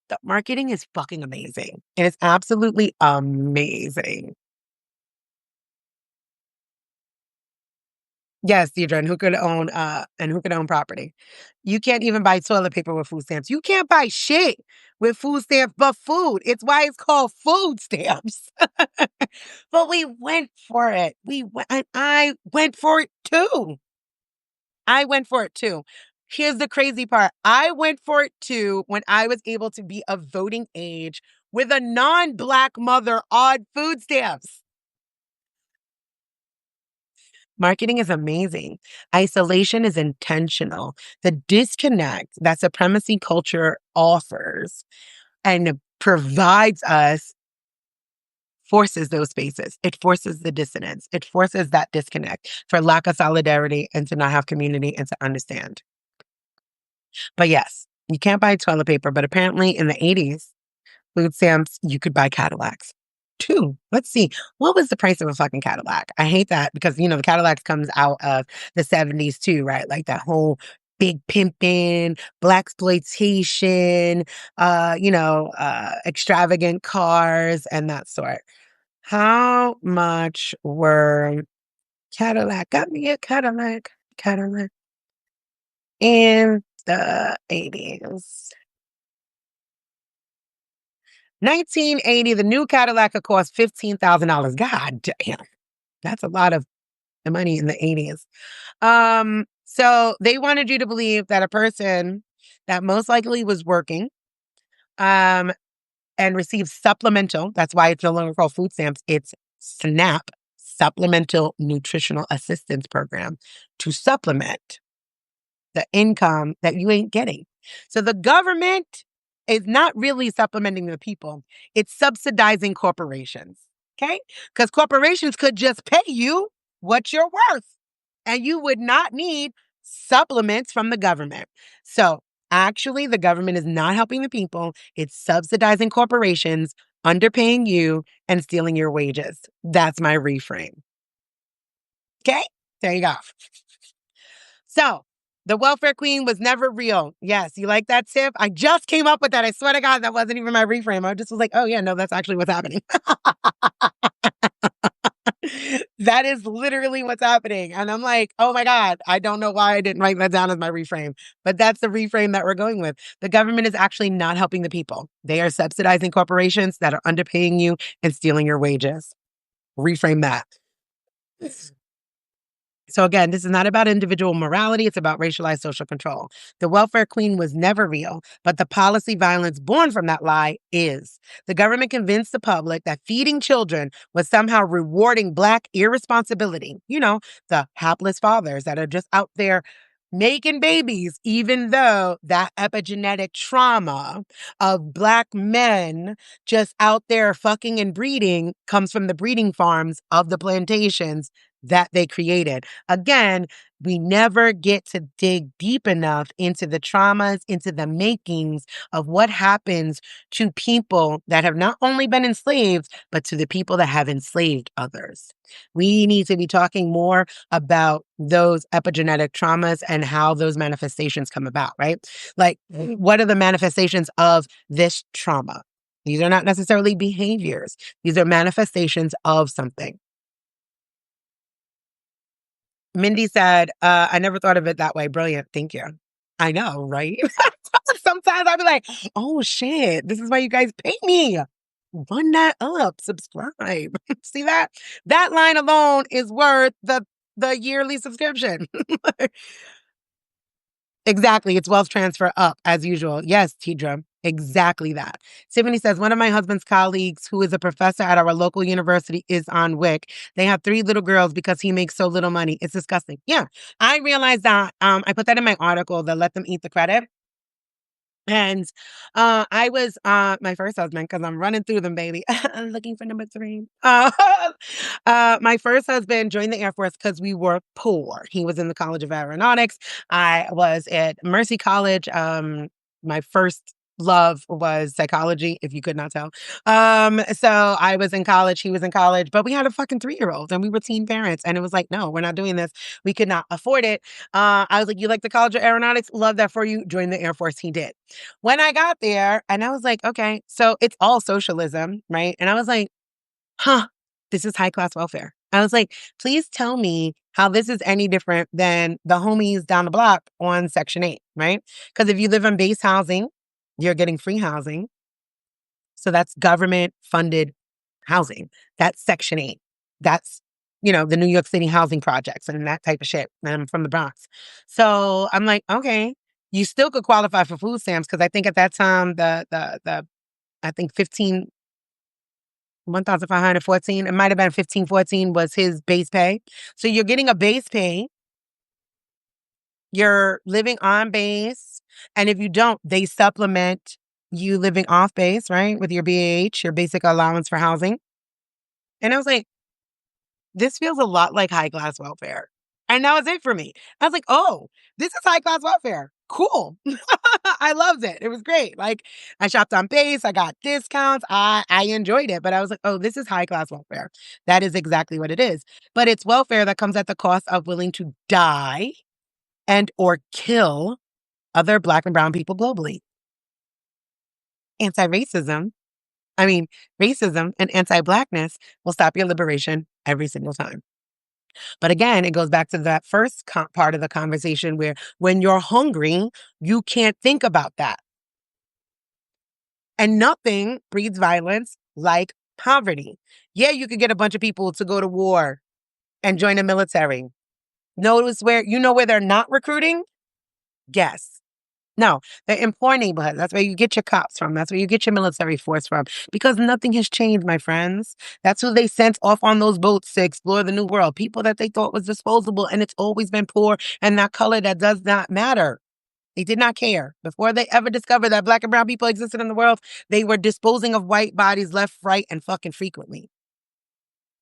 The marketing is fucking amazing. It is absolutely amazing. Yes, Deidre, and who could own property. You can't even buy toilet paper with food stamps. You can't buy shit with food stamps but food. It's why it's called food stamps. But we went for it. I went for it too. I went for it too. Here's the crazy part. I went for it too when I was able to be of voting age with a non-Black mother on food stamps. Marketing is amazing. Isolation is intentional. The disconnect that supremacy culture offers and provides us forces those spaces. It forces the dissonance. It forces that disconnect for lack of solidarity and to not have community and to understand. But yes, you can't buy toilet paper, but apparently in the 80s, food stamps, you could buy Cadillacs. Two. Let's see. What was the price of a fucking Cadillac? I hate that because, the Cadillacs comes out of the 70s too, right? Like that whole big pimping, black exploitation, extravagant cars and that sort. How much were Cadillac? Got me a Cadillac in the 80s. 1980, the new Cadillac could cost $15,000. God damn. That's a lot of the money in the 80s. So they wanted you to believe that a person that most likely was working, and received supplemental, that's why it's no longer called food stamps, it's SNAP, Supplemental Nutritional Assistance Program, to supplement the income that you ain't getting. So the government is not really supplementing the people. It's subsidizing corporations. Okay? Because corporations could just pay you what you're worth. And you would not need supplements from the government. So actually, the government is not helping the people. It's subsidizing corporations, underpaying you, and stealing your wages. That's my reframe. Okay? There you go. So, the welfare queen was never real. Yes, you like that, Tiff? I just came up with that. I swear to God, that wasn't even my reframe. I just was like, oh, yeah, no, that's actually what's happening. That is literally what's happening. And I'm like, oh my God, I don't know why I didn't write that down as my reframe. But that's the reframe that we're going with. The government is actually not helping the people. They are subsidizing corporations that are underpaying you and stealing your wages. Reframe that. So again, this is not about individual morality. It's about racialized social control. The welfare queen was never real, but the policy violence born from that lie is. The government convinced the public that feeding children was somehow rewarding Black irresponsibility. The hapless fathers that are just out there making babies, even though that epigenetic trauma of Black men just out there fucking and breeding comes from the breeding farms of the plantations that they created. Again, we never get to dig deep enough into the traumas, into the makings of what happens to people that have not only been enslaved, but to the people that have enslaved others. We need to be talking more about those epigenetic traumas and how those manifestations come about, right? Like, what are the manifestations of this trauma? These are not necessarily behaviors. These are manifestations of something. Mindy said, I never thought of it that way. Brilliant. Thank you. I know, right? Sometimes I'll be like, "Oh, shit, this is why you guys pay me. Run that up, subscribe." See that? That line alone is worth the yearly subscription. Exactly, it's wealth transfer up as usual. Yes, Tidra, exactly that. Tiffany says, "One of my husband's colleagues, who is a professor at our local university, is on WIC. They have 3 little girls because he makes so little money. It's disgusting." Yeah, I realized that, I put that in my article, the Let Them Eat the Credit. And, I was, my first husband, because 'cause I'm running through them, baby. I'm looking for number 3. My first husband joined the Air Force because we were poor. He was in the College of Aeronautics. I was at Mercy College. My first love was psychology, if you could not tell. So I was in college, he was in college, but we had a fucking 3-year-old and we were teen parents. And it was like, no, we're not doing this. We could not afford it. I was like, you like the College of Aeronautics? Love that for you. Join the Air Force. He did. When I got there, and I was like, okay, so it's all socialism, right? And I was like, huh, this is high class welfare. I was like, please tell me how this is any different than the homies down the block on Section 8, right? Because if you live in base housing, you're getting free housing. So that's government funded housing. That's Section 8. That's, the New York City housing projects and that type of shit. And I'm from the Bronx. So I'm like, okay, you still could qualify for food stamps because I think at that time the I think 1,514, it might have been 1,514 was his base pay. So you're getting a base pay, you're living on base, and if you don't, they supplement you living off base, right? With your BAH, your basic allowance for housing. And I was like, this feels a lot like high class welfare. And that was it for me. I was like, oh, this is high class welfare. Cool. I loved it. It was great. Like I shopped on base, I got discounts. I enjoyed it. But I was like, oh, this is high class welfare. That is exactly what it is. But it's welfare that comes at the cost of willing to die and or kill other black and brown people globally. Anti-racism, I mean, racism and anti-blackness will stop your liberation every single time. But again, it goes back to that first part of the conversation where when you're hungry, you can't think about that. And nothing breeds violence like poverty. Yeah, you could get a bunch of people to go to war and join the military. Notice where, where they're not recruiting? Guess. No, they're in poor neighborhoods. That's where you get your cops from. That's where you get your military force from. Because nothing has changed, my friends. That's who they sent off on those boats to explore the new world. People that they thought was disposable, and it's always been poor and that color that does not matter. They did not care. Before they ever discovered that black and brown people existed in the world, they were disposing of white bodies left, right, and fucking frequently.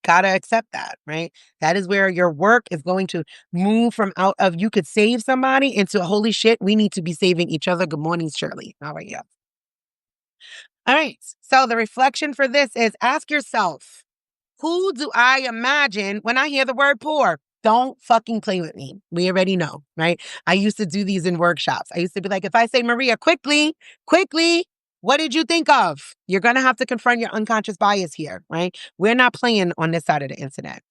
Gotta accept that, right? That is where your work is going to move from out of you could save somebody into holy shit, we need to be saving each other. Good morning, Shirley. How are you? All right. So the reflection for this is ask yourself, who do I imagine when I hear the word poor? Don't fucking play with me. We already know, right? I used to do these in workshops. I used to be like, if I say, Maria, quickly, quickly, what did you think of? You're going to have to confront your unconscious bias here, right? We're not playing on this side of the internet.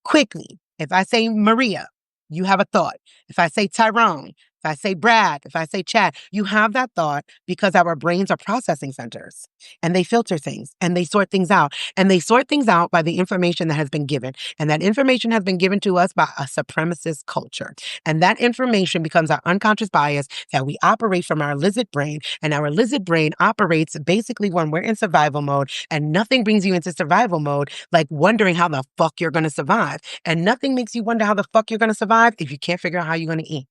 Quickly, if I say Maria, you have a thought. If I say Tyrone, if I say Brad, if I say Chad, you have that thought because our brains are processing centers and they filter things and they sort things out. And they sort things out by the information that has been given. And that information has been given to us by a supremacist culture. And that information becomes our unconscious bias that we operate from our lizard brain. And our lizard brain operates basically when we're in survival mode, and nothing brings you into survival mode like wondering how the fuck you're going to survive. And nothing makes you wonder how the fuck you're going to survive if you can't figure out how you're going to eat.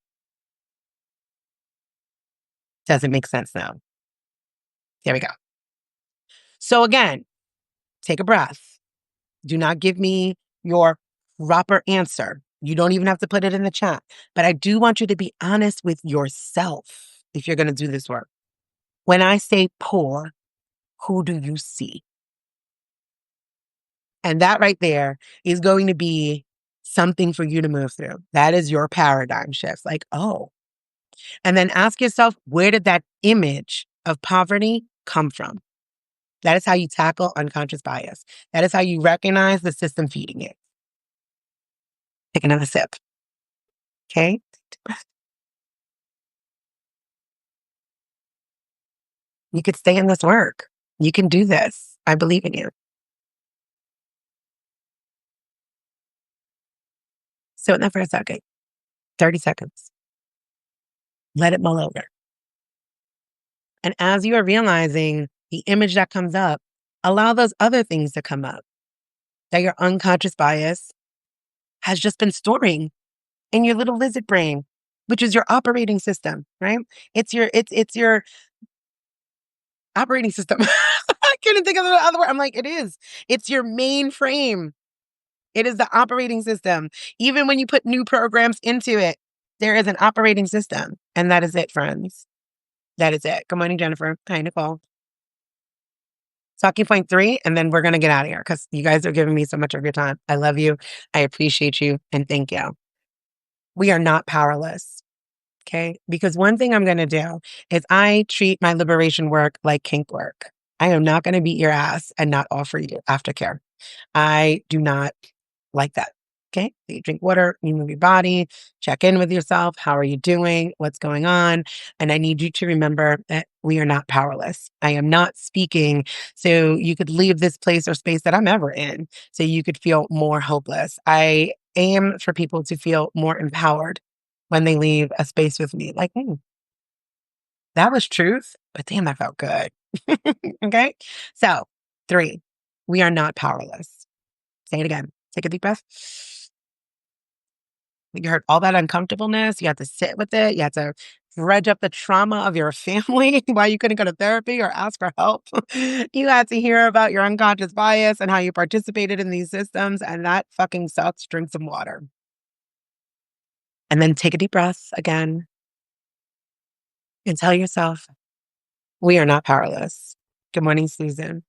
Doesn't make sense now. There we go. So again, take a breath. Do not give me your proper answer. You don't even have to put it in the chat. But I do want you to be honest with yourself if you're going to do this work. When I say poor, who do you see? And that right there is going to be something for you to move through. That is your paradigm shift. Like, oh. And then ask yourself, where did that image of poverty come from? That is how you tackle unconscious bias. That is how you recognize the system feeding it. Take another sip. Okay? You could stay in this work. You can do this. I believe in you. Sit with that for a second, 30 seconds. Let it mull over. And as you are realizing the image that comes up, allow those other things to come up that your unconscious bias has just been storing in your little lizard brain, which is your operating system, right? It's your operating system. I couldn't think of the other word. I'm like, it is. It's your mainframe. It is the operating system. Even when you put new programs into it, there is an operating system. And that is it, friends. That is it. Good morning, Jennifer. Hi, Nicole. Talking point 3, and then we're going to get out of here because you guys are giving me so much of your time. I love you. I appreciate you. And thank you. We are not powerless. Okay. Because one thing I'm going to do is I treat my liberation work like kink work. I am not going to beat your ass and not offer you aftercare. I do not like that. Okay. You drink water, you move your body, check in with yourself. How are you doing? What's going on? And I need you to remember that we are not powerless. I am not speaking so you could leave this place or space that I'm ever in so you could feel more hopeless. I aim for people to feel more empowered when they leave a space with me. Like, that was truth, but damn, that felt good. Okay. So, 3, we are not powerless. Say it again. Take a deep breath. You heard all that uncomfortableness. You have to sit with it. You have to dredge up the trauma of your family, why you couldn't go to therapy or ask for help. You had to hear about your unconscious bias and how you participated in these systems. And that fucking sucks. Drink some water. And then take a deep breath again and tell yourself, we are not powerless. Good morning, Susan.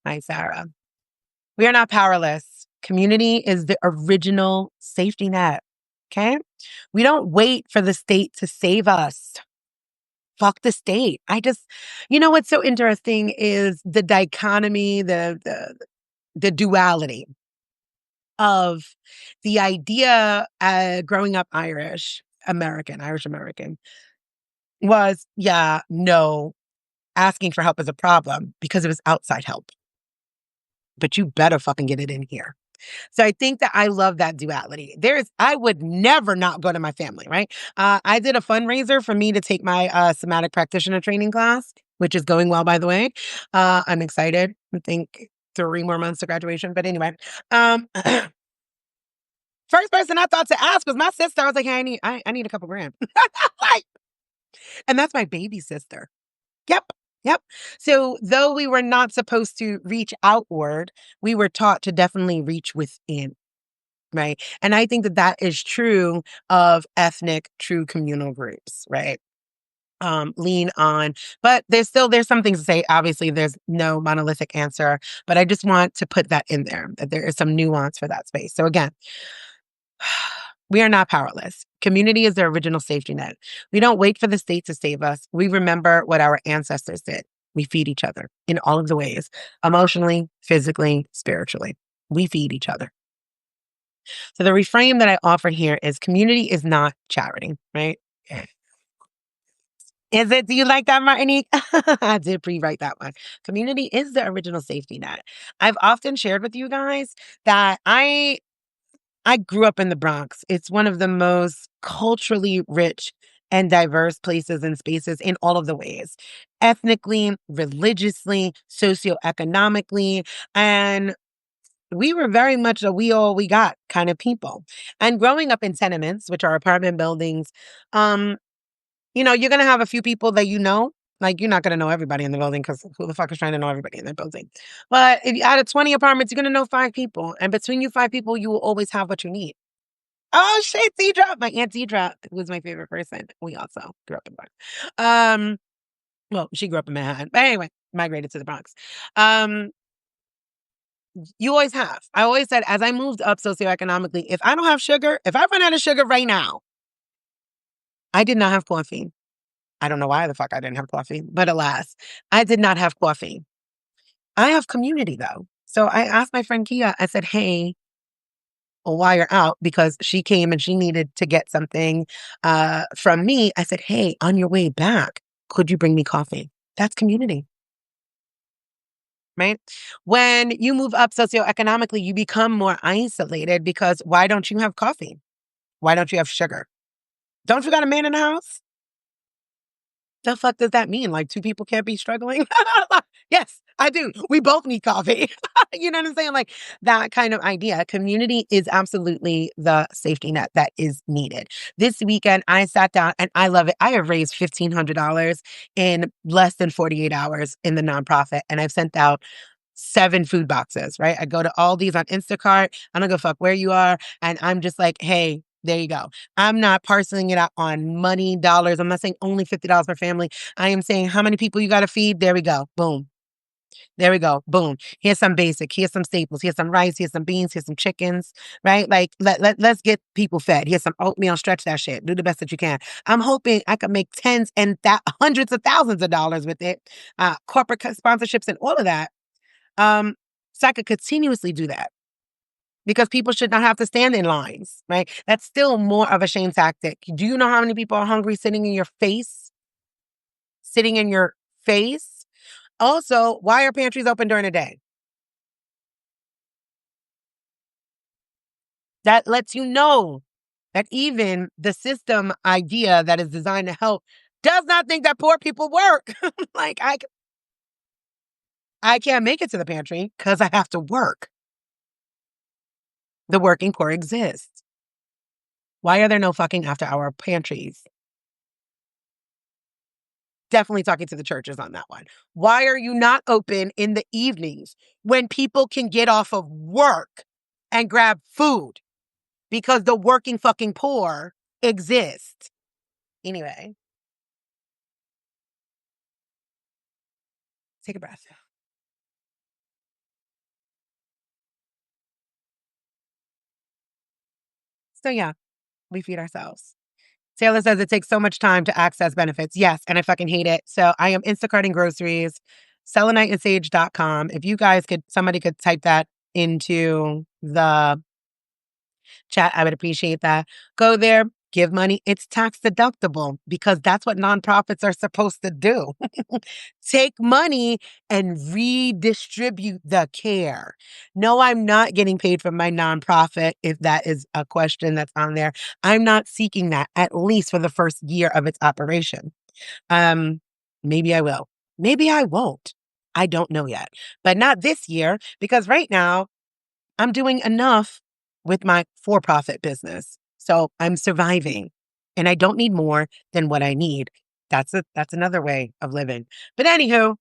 Hi, Sarah. We are not powerless. Community is the original safety net. Okay. We don't wait for the state to save us. Fuck the state. What's so interesting is the dichotomy, the duality of the idea, growing up Irish American, was, yeah, no, asking for help is a problem because it was outside help. But you better fucking get it in here. So I think that I love that duality. I would never not go to my family, right? I did a fundraiser for me to take my somatic practitioner training class, which is going well, by the way. I'm excited. I think 3 more months to graduation. But anyway, first person I thought to ask was my sister. I was like, hey, I need a couple grand. Like, and that's my baby sister. Yep. Yep. So though we were not supposed to reach outward, we were taught to definitely reach within. Right. And I think that that is true of ethnic, true communal groups, right? Lean on, but there's some things to say. Obviously, there's no monolithic answer, but I just want to put that in there, that there is some nuance for that space. So again, we are not powerless. Community is the original safety net. We don't wait for the state to save us. We remember what our ancestors did. We feed each other in all of the ways, emotionally, physically, spiritually. We feed each other. So the reframe that I offer here is community is not charity, right? Is it? Do you like that, Martinique? I did pre-write that one. Community is the original safety net. I've often shared with you guys that I grew up in the Bronx. It's one of the most culturally rich and diverse places and spaces in all of the ways, ethnically, religiously, socioeconomically, and we were very much a we all we got kind of people. And growing up in tenements, which are apartment buildings, um, you're gonna have a few people that you know. Like, you're not gonna know everybody in the building because who the fuck is trying to know everybody in the building? But if you out of 20 apartments, you're gonna know 5 people. And between you 5 people, you will always have what you need. Oh shit, Deidre. My Aunt Deidre was my favorite person. We also grew up in the Bronx. Well, she grew up in Manhattan. But anyway, migrated to the Bronx. Um, You always have. I always said, as I moved up socioeconomically, if I don't have sugar, if I run out of sugar right now, I did not have coffee. I don't know why the fuck I didn't have coffee, but alas, I did not have coffee. I have community though. So I asked my friend Kia, I said, hey, while you're out, because she came and she needed to get something from me. I said, hey, on your way back, could you bring me coffee? That's community, right? When you move up socioeconomically, you become more isolated because why don't you have coffee? Why don't you have sugar? Don't you got a man in the house? The fuck does that mean? Like, 2 people can't be struggling? Yes, I do. We both need coffee. You know what I'm saying? Like, that kind of idea. Community is absolutely the safety net that is needed. This weekend, I sat down and I love it. I have raised $1,500 in less than 48 hours in the nonprofit, and I've sent out 7 food boxes, right? I go to Aldi's on Instacart. I don't give a fuck where you are, and I'm just like, "Hey, there you go." I'm not parceling it out on money, dollars. I'm not saying only $50 per family. I am saying how many people you gotta feed. There we go. Boom. There we go. Boom. Here's some basic. Here's some staples. Here's some rice. Here's some beans. Here's some chickens. Right? Like let's get people fed. Here's some oatmeal. Stretch that shit. Do the best that you can. I'm hoping I can make tens and hundreds of thousands of dollars with it. Corporate sponsorships and all of that. Um, so I could continuously do that because people should not have to stand in lines, right? That's still more of a shame tactic. Do you know how many people are hungry sitting in your face? Sitting in your face? Also, why are pantries open during the day? That lets you know that even the system idea that is designed to help does not think that poor people work. Like I can't make it to the pantry because I have to work. The working poor exist. Why are there no fucking after hour pantries? Definitely talking to the churches on that one. Why are you not open in the evenings when people can get off of work and grab food? Because the working fucking poor exist. Anyway, take a breath. So yeah, we feed ourselves. Taylor says it takes so much time to access benefits. Yes, and I fucking hate it. So I am Instacarting groceries, seleniteandsage.com. If you guys could, somebody could type that into the chat, I would appreciate that. Go there, give money. It's tax deductible because that's what nonprofits are supposed to do. Take money and redistribute the care. No, I'm not getting paid from my nonprofit, if that is a question that's on there. I'm not seeking that, at least for the first year of its operation. Um, Maybe I will. Maybe I won't. I don't know yet. But not this year, because right now I'm doing enough with my for profit business. So I'm surviving and I don't need more than what I need. That's another way of living. But anywho,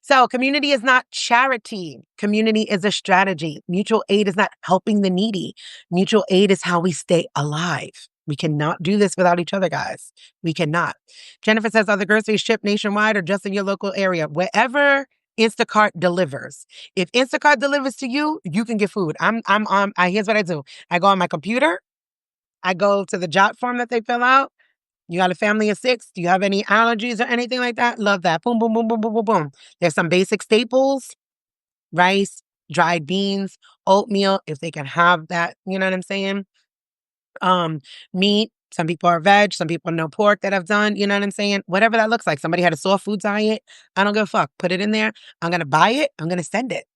so community is not charity. Community is a strategy. Mutual aid is not helping the needy. Mutual aid is how we stay alive. We cannot do this without each other, guys. We cannot. Jennifer says, are the groceries shipped nationwide or just in your local area? Wherever Instacart delivers. If Instacart delivers to you, you can get food. I'm on, here's what I do. I go on my computer. I go to the jot form that they fill out. You got a family of 6? Do you have any allergies or anything like that? Love that. Boom, boom, boom, boom, boom, boom, boom. There's some basic staples, rice, dried beans, oatmeal, if they can have that, you know what I'm saying? Um, Meat. Some people are veg, some people no pork that I've done, you know what I'm saying? Whatever that looks like. Somebody had a soft food diet. I don't give a fuck. Put it in there. I'm gonna buy it. I'm gonna send it.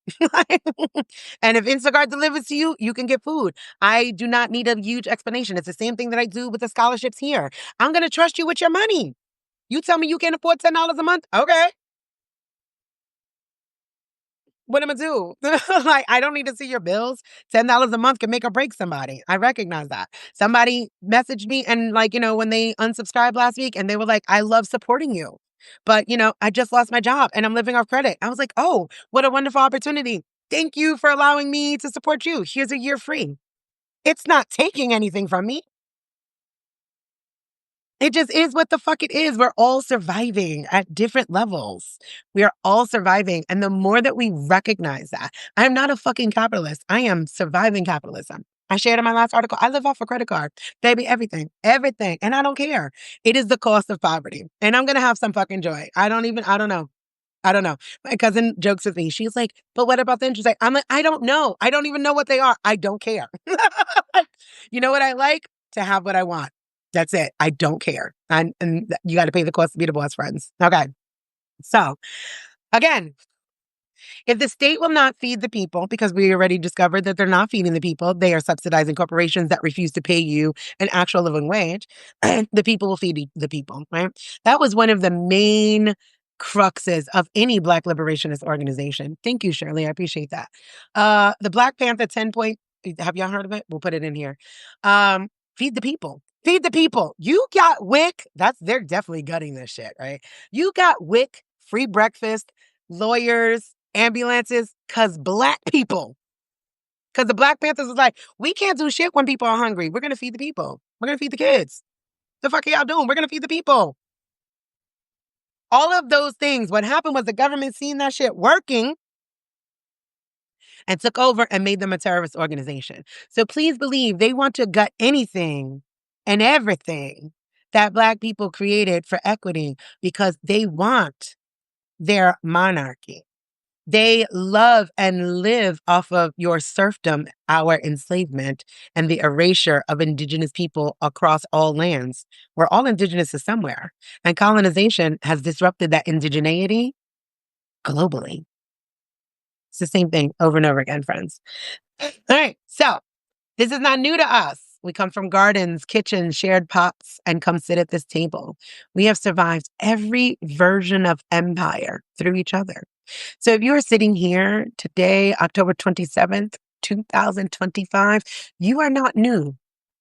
And if Instacart delivers to you, you can get food. I do not need a huge explanation. It's the same thing that I do with the scholarships here. I'm gonna trust you with your money. You tell me you can't afford $10 a month? Okay. What am I do? Like, I don't need to see your bills. $10 a month can make or break somebody. I recognize that. Somebody messaged me and like, when they unsubscribed last week and they were like, I love supporting you. But, I just lost my job and I'm living off credit. I was like, oh, what a wonderful opportunity. Thank you for allowing me to support you. Here's a year free. It's not taking anything from me. It just is what the fuck it is. We're all surviving at different levels. We are all surviving. And the more that we recognize that, I'm not a fucking capitalist. I am surviving capitalism. I shared in my last article, I live off a credit card. Baby, everything, everything. And I don't care. It is the cost of poverty. And I'm going to have some fucking joy. I don't know. I don't know. My cousin jokes with me. She's like, but what about the interest rate? I'm like, I don't know. I don't even know what they are. I don't care. You know what I like? To have what I want. That's it. I don't care. And you got to pay the cost to be the boss, friends. Okay. So, again, if the state will not feed the people, because we already discovered that they're not feeding the people, they are subsidizing corporations that refuse to pay you an actual living wage, the people will feed the people, right? That was one of the main cruxes of any Black liberationist organization. Thank you, Shirley. I appreciate that. The Black Panther 10 point, have y'all heard of it? We'll put it in here. Feed the people. Feed the people. You got WIC. They're definitely gutting this shit, right? You got WIC, free breakfast, lawyers, ambulances, because the Black Panthers was like, we can't do shit when people are hungry. We're going to feed the people. We're going to feed the kids. The fuck are y'all doing? We're going to feed the people. All of those things. What happened was the government seen that shit working and took over and made them a terrorist organization. So please believe they want to gut anything and everything that Black people created for equity because they want their monarchy. They love and live off of your serfdom, our enslavement, and the erasure of indigenous people across all lands. We're all indigenous to somewhere. And colonization has disrupted that indigeneity globally. It's the same thing over and over again, friends. All right. So this is not new to us. We come from gardens, kitchens, shared pots, and come sit at this table. We have survived every version of empire through each other. So if you are sitting here today, October 27th, 2025, you are not new.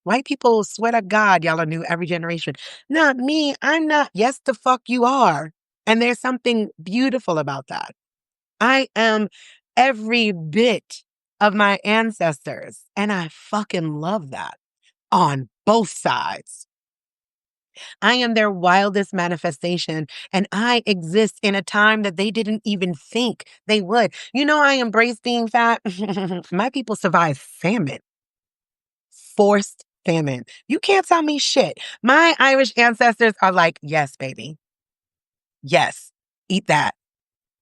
White people swear to God, y'all are new every generation. Not me. I'm not. Yes, the fuck you are. And there's something beautiful about that. I am every bit of my ancestors. And I fucking love that on both sides. I am their wildest manifestation, and I exist in a time that they didn't even think they would. You know, I embrace being fat. My people survived famine, forced famine. You can't tell me shit. My Irish ancestors are like, yes, baby. Yes, eat that.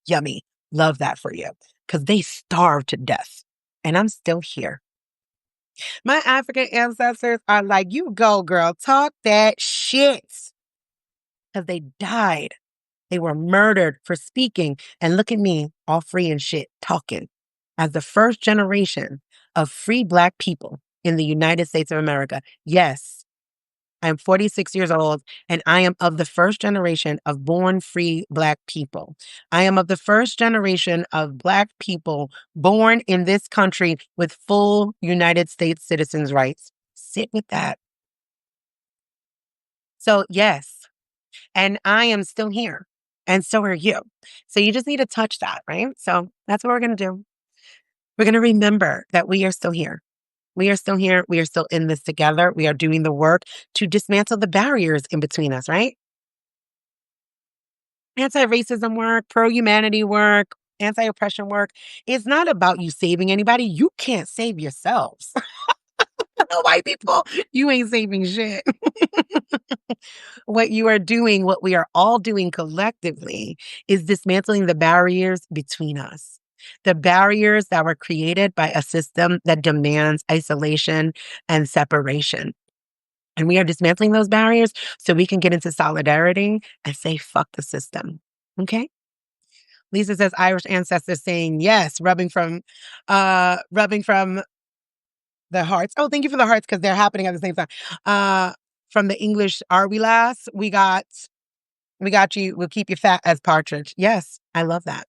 Yummy. Love that for you. Because they starved to death. And I'm still here. My African ancestors are like, you go, girl. Talk that shit. Because they died. They were murdered for speaking. And look at me, all free and shit, talking. As the first generation of free Black people in the United States of America. Yes, I'm 46 years old, and I am of the first generation of born free Black people. I am of the first generation of Black people born in this country with full United States citizens' rights. Sit with that. So, yes, and I am still here, and so are you. So, you just need to touch that, right? So, that's what we're going to do. We're going to remember that we are still here. We are still here. We are still in this together. We are doing the work to dismantle the barriers in between us, right? Anti-racism work, pro-humanity work, anti-oppression work. It's not about you saving anybody. You can't save yourselves. No, white people, you ain't saving shit. What you are doing, what we are all doing collectively, is dismantling the barriers between us. The barriers that were created by a system that demands isolation and separation. And we are dismantling those barriers so we can get into solidarity and say, fuck the system. Okay? Lisa says Irish ancestors saying yes, rubbing from the hearts. Oh, thank you for the hearts because they're happening at the same time. From the English, are we last? We got you. We'll keep you fat as partridge. Yes, I love that.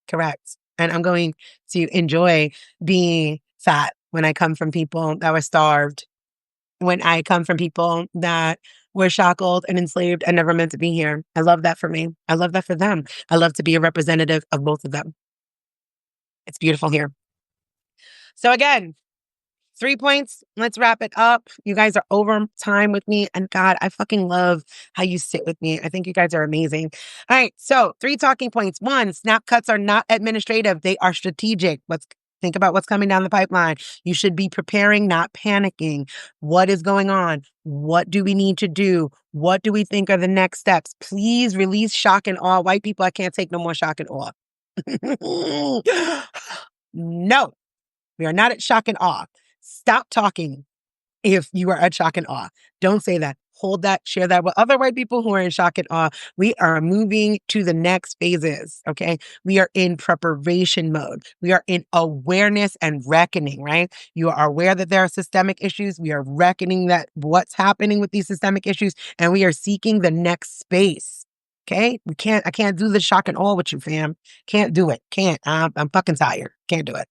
Correct. And I'm going to enjoy being fat when I come from people that were starved, when I come from people that were shackled and enslaved and never meant to be here. I love that for me. I love that for them. I love to be a representative of both of them. It's beautiful here. So again, 3 points. Let's wrap it up. You guys are over time with me. And God, I fucking love how you sit with me. I think you guys are amazing. All right. So 3 talking points. 1, snap cuts are not administrative. They are strategic. Let's think about what's coming down the pipeline. You should be preparing, not panicking. What is going on? What do we need to do? What do we think are the next steps? Please release shock and awe. White people, I can't take no more shock and awe. No, we are not at shock and awe. Stop talking if you are at shock and awe. Don't say that. hold that, share that with other white people who are in shock and awe. We are moving to the next phases, okay? We are in preparation mode. We are in awareness and reckoning, right? You are aware that there are systemic issues. We are reckoning that what's happening with these systemic issues, and we are seeking the next space. Okay? I can't do the shock and awe with you, fam. Can't do it. Can't. I'm fucking tired. Can't do it.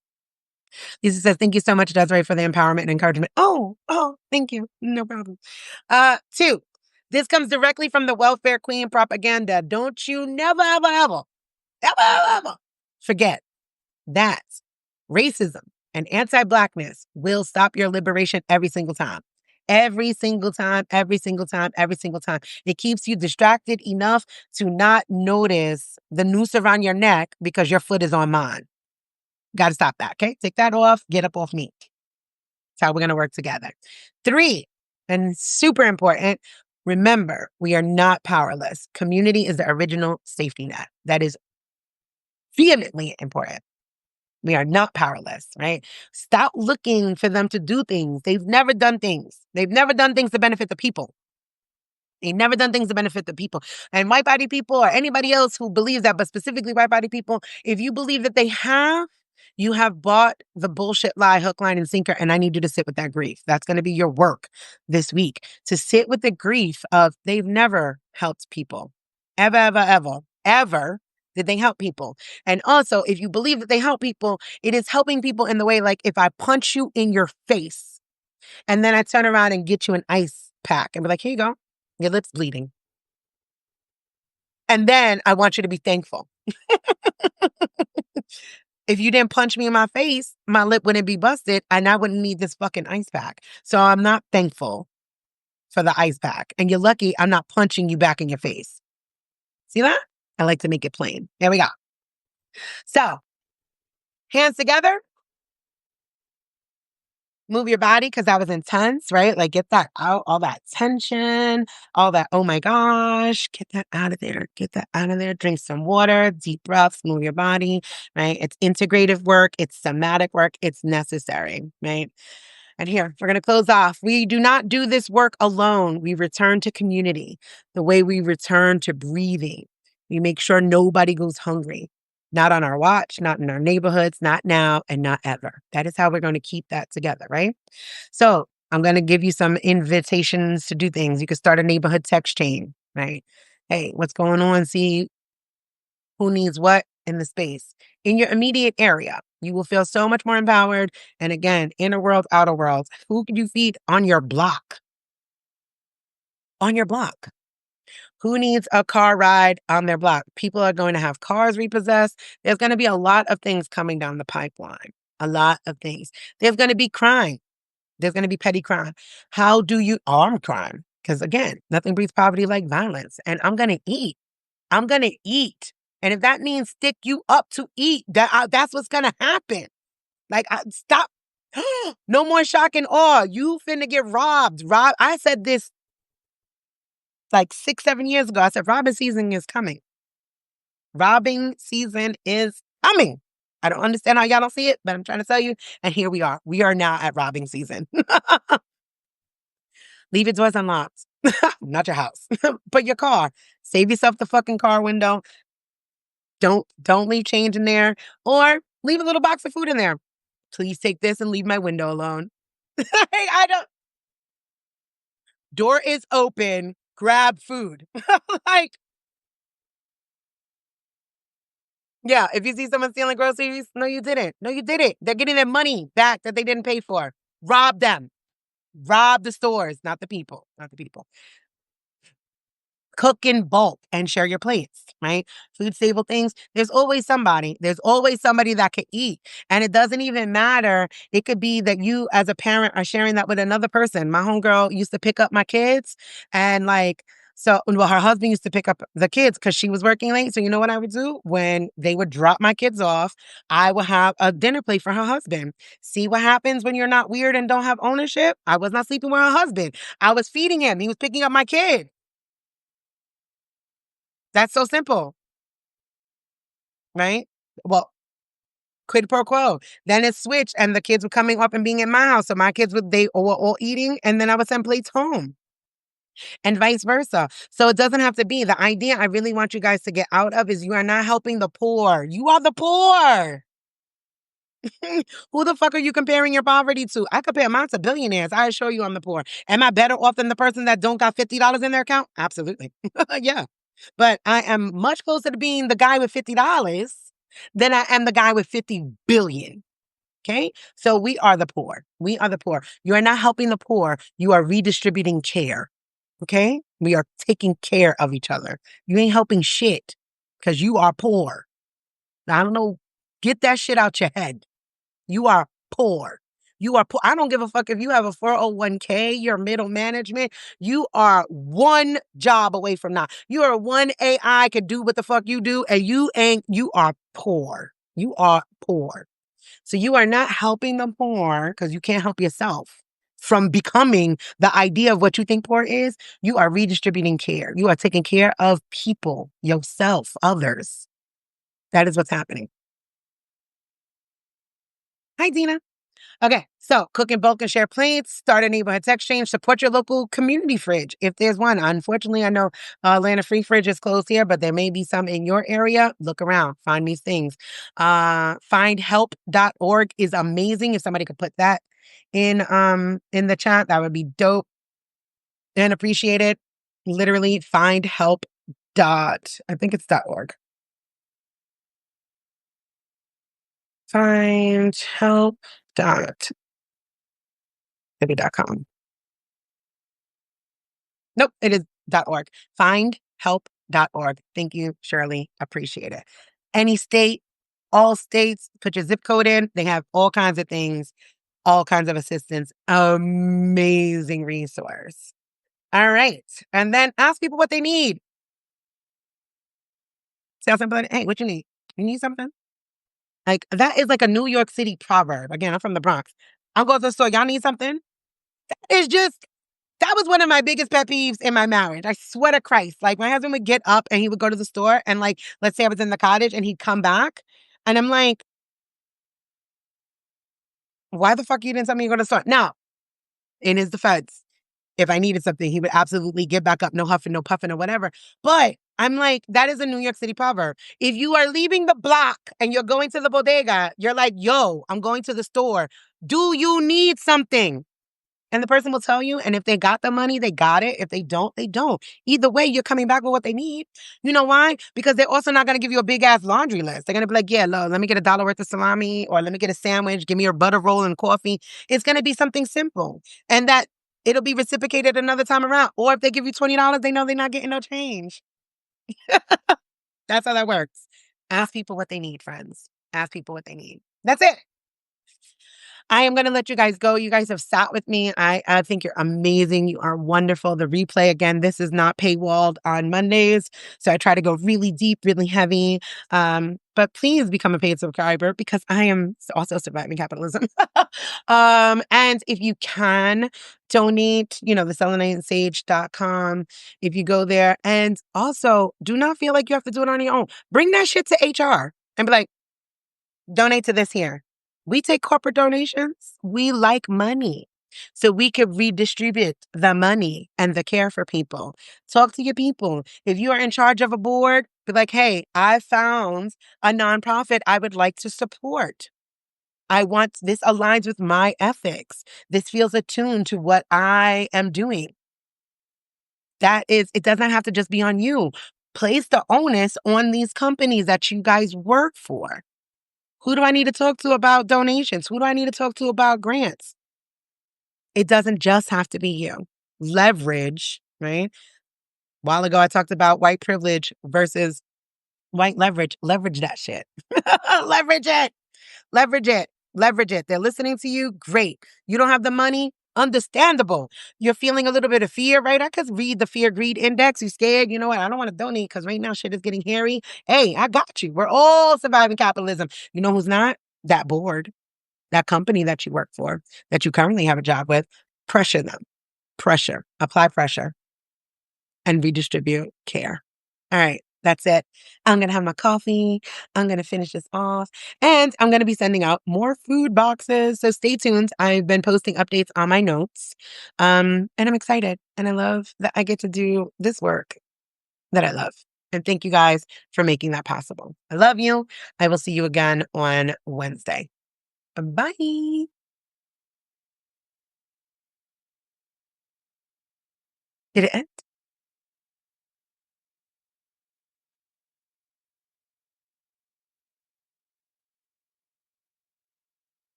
Lisa says, thank you so much, Desiree, for the empowerment and encouragement. Oh, thank you. No problem. Two, this comes directly from the welfare queen propaganda. Don't you never, ever forget that racism and anti-Blackness will stop your liberation every single time. Every single time, every single time, every single time. It keeps you distracted enough to not notice the noose around your neck because your foot is on mine. Got to stop that, okay? Take that off, get up off me. That's how we're going to work together. 3, and super important, remember, we are not powerless. Community is the original safety net. That is vehemently important. We are not powerless, right? Stop looking for them to do things. They've never done things. They've never done things to benefit the people. They've never done things to benefit the people. And white body people or anybody else who believes that, but specifically white body people, if you believe that they have, you have bought the bullshit lie, hook, line, and sinker, and I need you to sit with that grief. That's going to be your work this week, to sit with the grief of they've never helped people. Ever did they help people. And also, if you believe that they help people, it is helping people in the way like if I punch you in your face and then I turn around and get you an ice pack and be like, here you go. Your lip's bleeding. And then I want you to be thankful. If you didn't punch me in my face, my lip wouldn't be busted and I wouldn't need this fucking ice pack. So I'm not thankful for the ice pack. And you're lucky I'm not punching you back in your face. See that? I like to make it plain. There we go. So, hands together. Move your body because that was intense, right? Like get that out, all that tension, all that, oh my gosh, get that out of there. Get that out of there. Drink some water, deep breaths, move your body, right? It's integrative work. It's somatic work. It's necessary, right? And here, we're going to close off. We do not do this work alone. We return to community the way we return to breathing. We make sure nobody goes hungry. Not on our watch, not in our neighborhoods, not now, and not ever. That is how we're going to keep that together, right? So I'm going to give you some invitations to do things. You could start a neighborhood text chain, right? Hey, what's going on? See who needs what in the space. In your immediate area, you will feel so much more empowered. And again, inner world, outer world. Who can you feed on your block? On your block. Who needs a car ride on their block? People are going to have cars repossessed. There's going to be a lot of things coming down the pipeline. A lot of things. There's going to be crime. There's going to be petty crime. How do you arm crime? Because again, nothing breeds poverty like violence. And I'm going to eat. I'm going to eat. And if that means stick you up to eat, that's what's going to happen. Like, stop. No more shock and awe. You finna get robbed. I said this like 6, 7 years ago. I said, robbing season is coming. Robbing season is coming. I don't understand how y'all don't see it, but I'm trying to tell you. And here we are. We are now at robbing season. Leave your doors unlocked. Not your house, but your car. Save yourself the fucking car window. Don't leave change in there, or leave a little box of food in there. Please take this and leave my window alone. I don't. Door is open. Grab food. Like, yeah, if you see someone stealing groceries, no, you didn't. No, you didn't. They're getting their money back that they didn't pay for. Rob them. Rob the stores, not the people. Not the people. Cook in bulk and share your plates, right? Food stable things. There's always somebody. There's always somebody that could eat. And it doesn't even matter. It could be that you as a parent are sharing that with another person. My homegirl used to pick up my kids and well, her husband used to pick up the kids because she was working late. So you know what I would do? When they would drop my kids off, I would have a dinner plate for her husband. See what happens when you're not weird and don't have ownership? I was not sleeping with her husband. I was feeding him. He was picking up my kid. That's so simple, right? Well, quid pro quo. Then it switched and the kids were coming up and being in my house. So my kids they were all eating and then I would send plates home. and vice versa. So it doesn't have to be. The idea I really want you guys to get out of is you are not helping the poor. You are the poor. Who the fuck are you comparing your poverty to? I compare mine to billionaires. I assure you I'm the poor. Am I better off than the person that don't got $50 in their account? Absolutely. Yeah. But I am much closer to being the guy with $50 than I am the guy with 50 billion. Okay? So we are the poor. We are the poor. You are not helping the poor. You are redistributing care. Okay? We are taking care of each other. You ain't helping shit because you are poor. I don't know. Get that shit out your head. You are poor. You are poor. I don't give a fuck if you have a 401k, you're middle management. You are one job away from now. You are one AI could do what the fuck you do, and you are poor. You are poor. So you are not helping the poor because you can't help yourself from becoming the idea of what you think poor is. You are redistributing care. You are taking care of people, yourself, others. That is what's happening. Hi, Dina. Okay, so cook in bulk and share plates, start a neighborhood text change, support your local community fridge if there's one. Unfortunately, I know Atlanta Free Fridge is closed here, but there may be some in your area. Look around, find these things. Findhelp.org is amazing. If somebody could put that in the chat, that would be dope and appreciate it. Literally, findhelp dot, I think it's .org. Findhelp dot maybe .com. Nope, it is .org. Findhelp.org. Thank you, Shirley. Appreciate it. Any state, all states, put your zip code in. They have all kinds of things, all kinds of assistance. Amazing resource. All right. And then ask people what they need. Tell somebody, hey, what you need? You need something? Like, that is like a New York City proverb. Again, I'm from the Bronx. I'll go to the store. Y'all need something? It's just that was one of my biggest pet peeves in my marriage. I swear to Christ. Like, my husband would get up and he would go to the store and, like, let's say I was in the cottage and he'd come back and I'm like, why the fuck you didn't tell me you go to the store? Now, in his defense, if I needed something, he would absolutely get back up, no huffing, no puffing or whatever. But I'm like, that is a New York City proverb. If you are leaving the block and you're going to the bodega, you're like, yo, I'm going to the store. Do you need something? And the person will tell you, and if they got the money, they got it. If they don't, they don't. Either way, you're coming back with what they need. You know why? Because they're also not going to give you a big-ass laundry list. They're going to be like, yeah, look, let me get $1 worth of salami, or let me get a sandwich, give me your butter roll and coffee. It's going to be something simple. And that it'll be reciprocated another time around. Or if they give you $20, they know they're not getting no change. That's how that works. Ask people what they need, friends. Ask people what they need. That's it. I am going to let you guys go. You guys have sat with me. I think you're amazing. You are wonderful. The replay, again, this is not paywalled on Mondays. So I try to go really deep, really heavy. But please become a paid subscriber because I am also surviving capitalism. And if you can donate, the seleninesage.com, if you go there. And also, do not feel like you have to do it on your own. Bring that shit to HR and be like, donate to this here. We take corporate donations. We like money. So we could redistribute the money and the care for people. Talk to your people. If you are in charge of a board, be like, hey, I found a nonprofit I would like to support. This aligns with my ethics. This feels attuned to what I am doing. It doesn't have to just be on you. Place the onus on these companies that you guys work for. Who do I need to talk to about donations? Who do I need to talk to about grants? It doesn't just have to be you. Leverage, right? A while ago, I talked about white privilege versus white leverage. Leverage that shit. Leverage it. Leverage it. Leverage it. They're listening to you. Great. You don't have the money. Understandable. You're feeling a little bit of fear, right? I could read the fear greed index. You're scared. You know what? I don't want to donate because right now shit is getting hairy. Hey, I got you. We're all surviving capitalism. You know who's not? That board, that company that you work for, that you currently have a job with. Pressure them. Pressure. Apply pressure and redistribute care. All right. That's it. I'm gonna have my coffee. I'm gonna finish this off, and I'm gonna be sending out more food boxes. So stay tuned. I've been posting updates on my notes. And I'm excited. And I love that I get to do this work that I love. And thank you guys for making that possible. I love you. I will see you again on Wednesday. Bye. Did it end?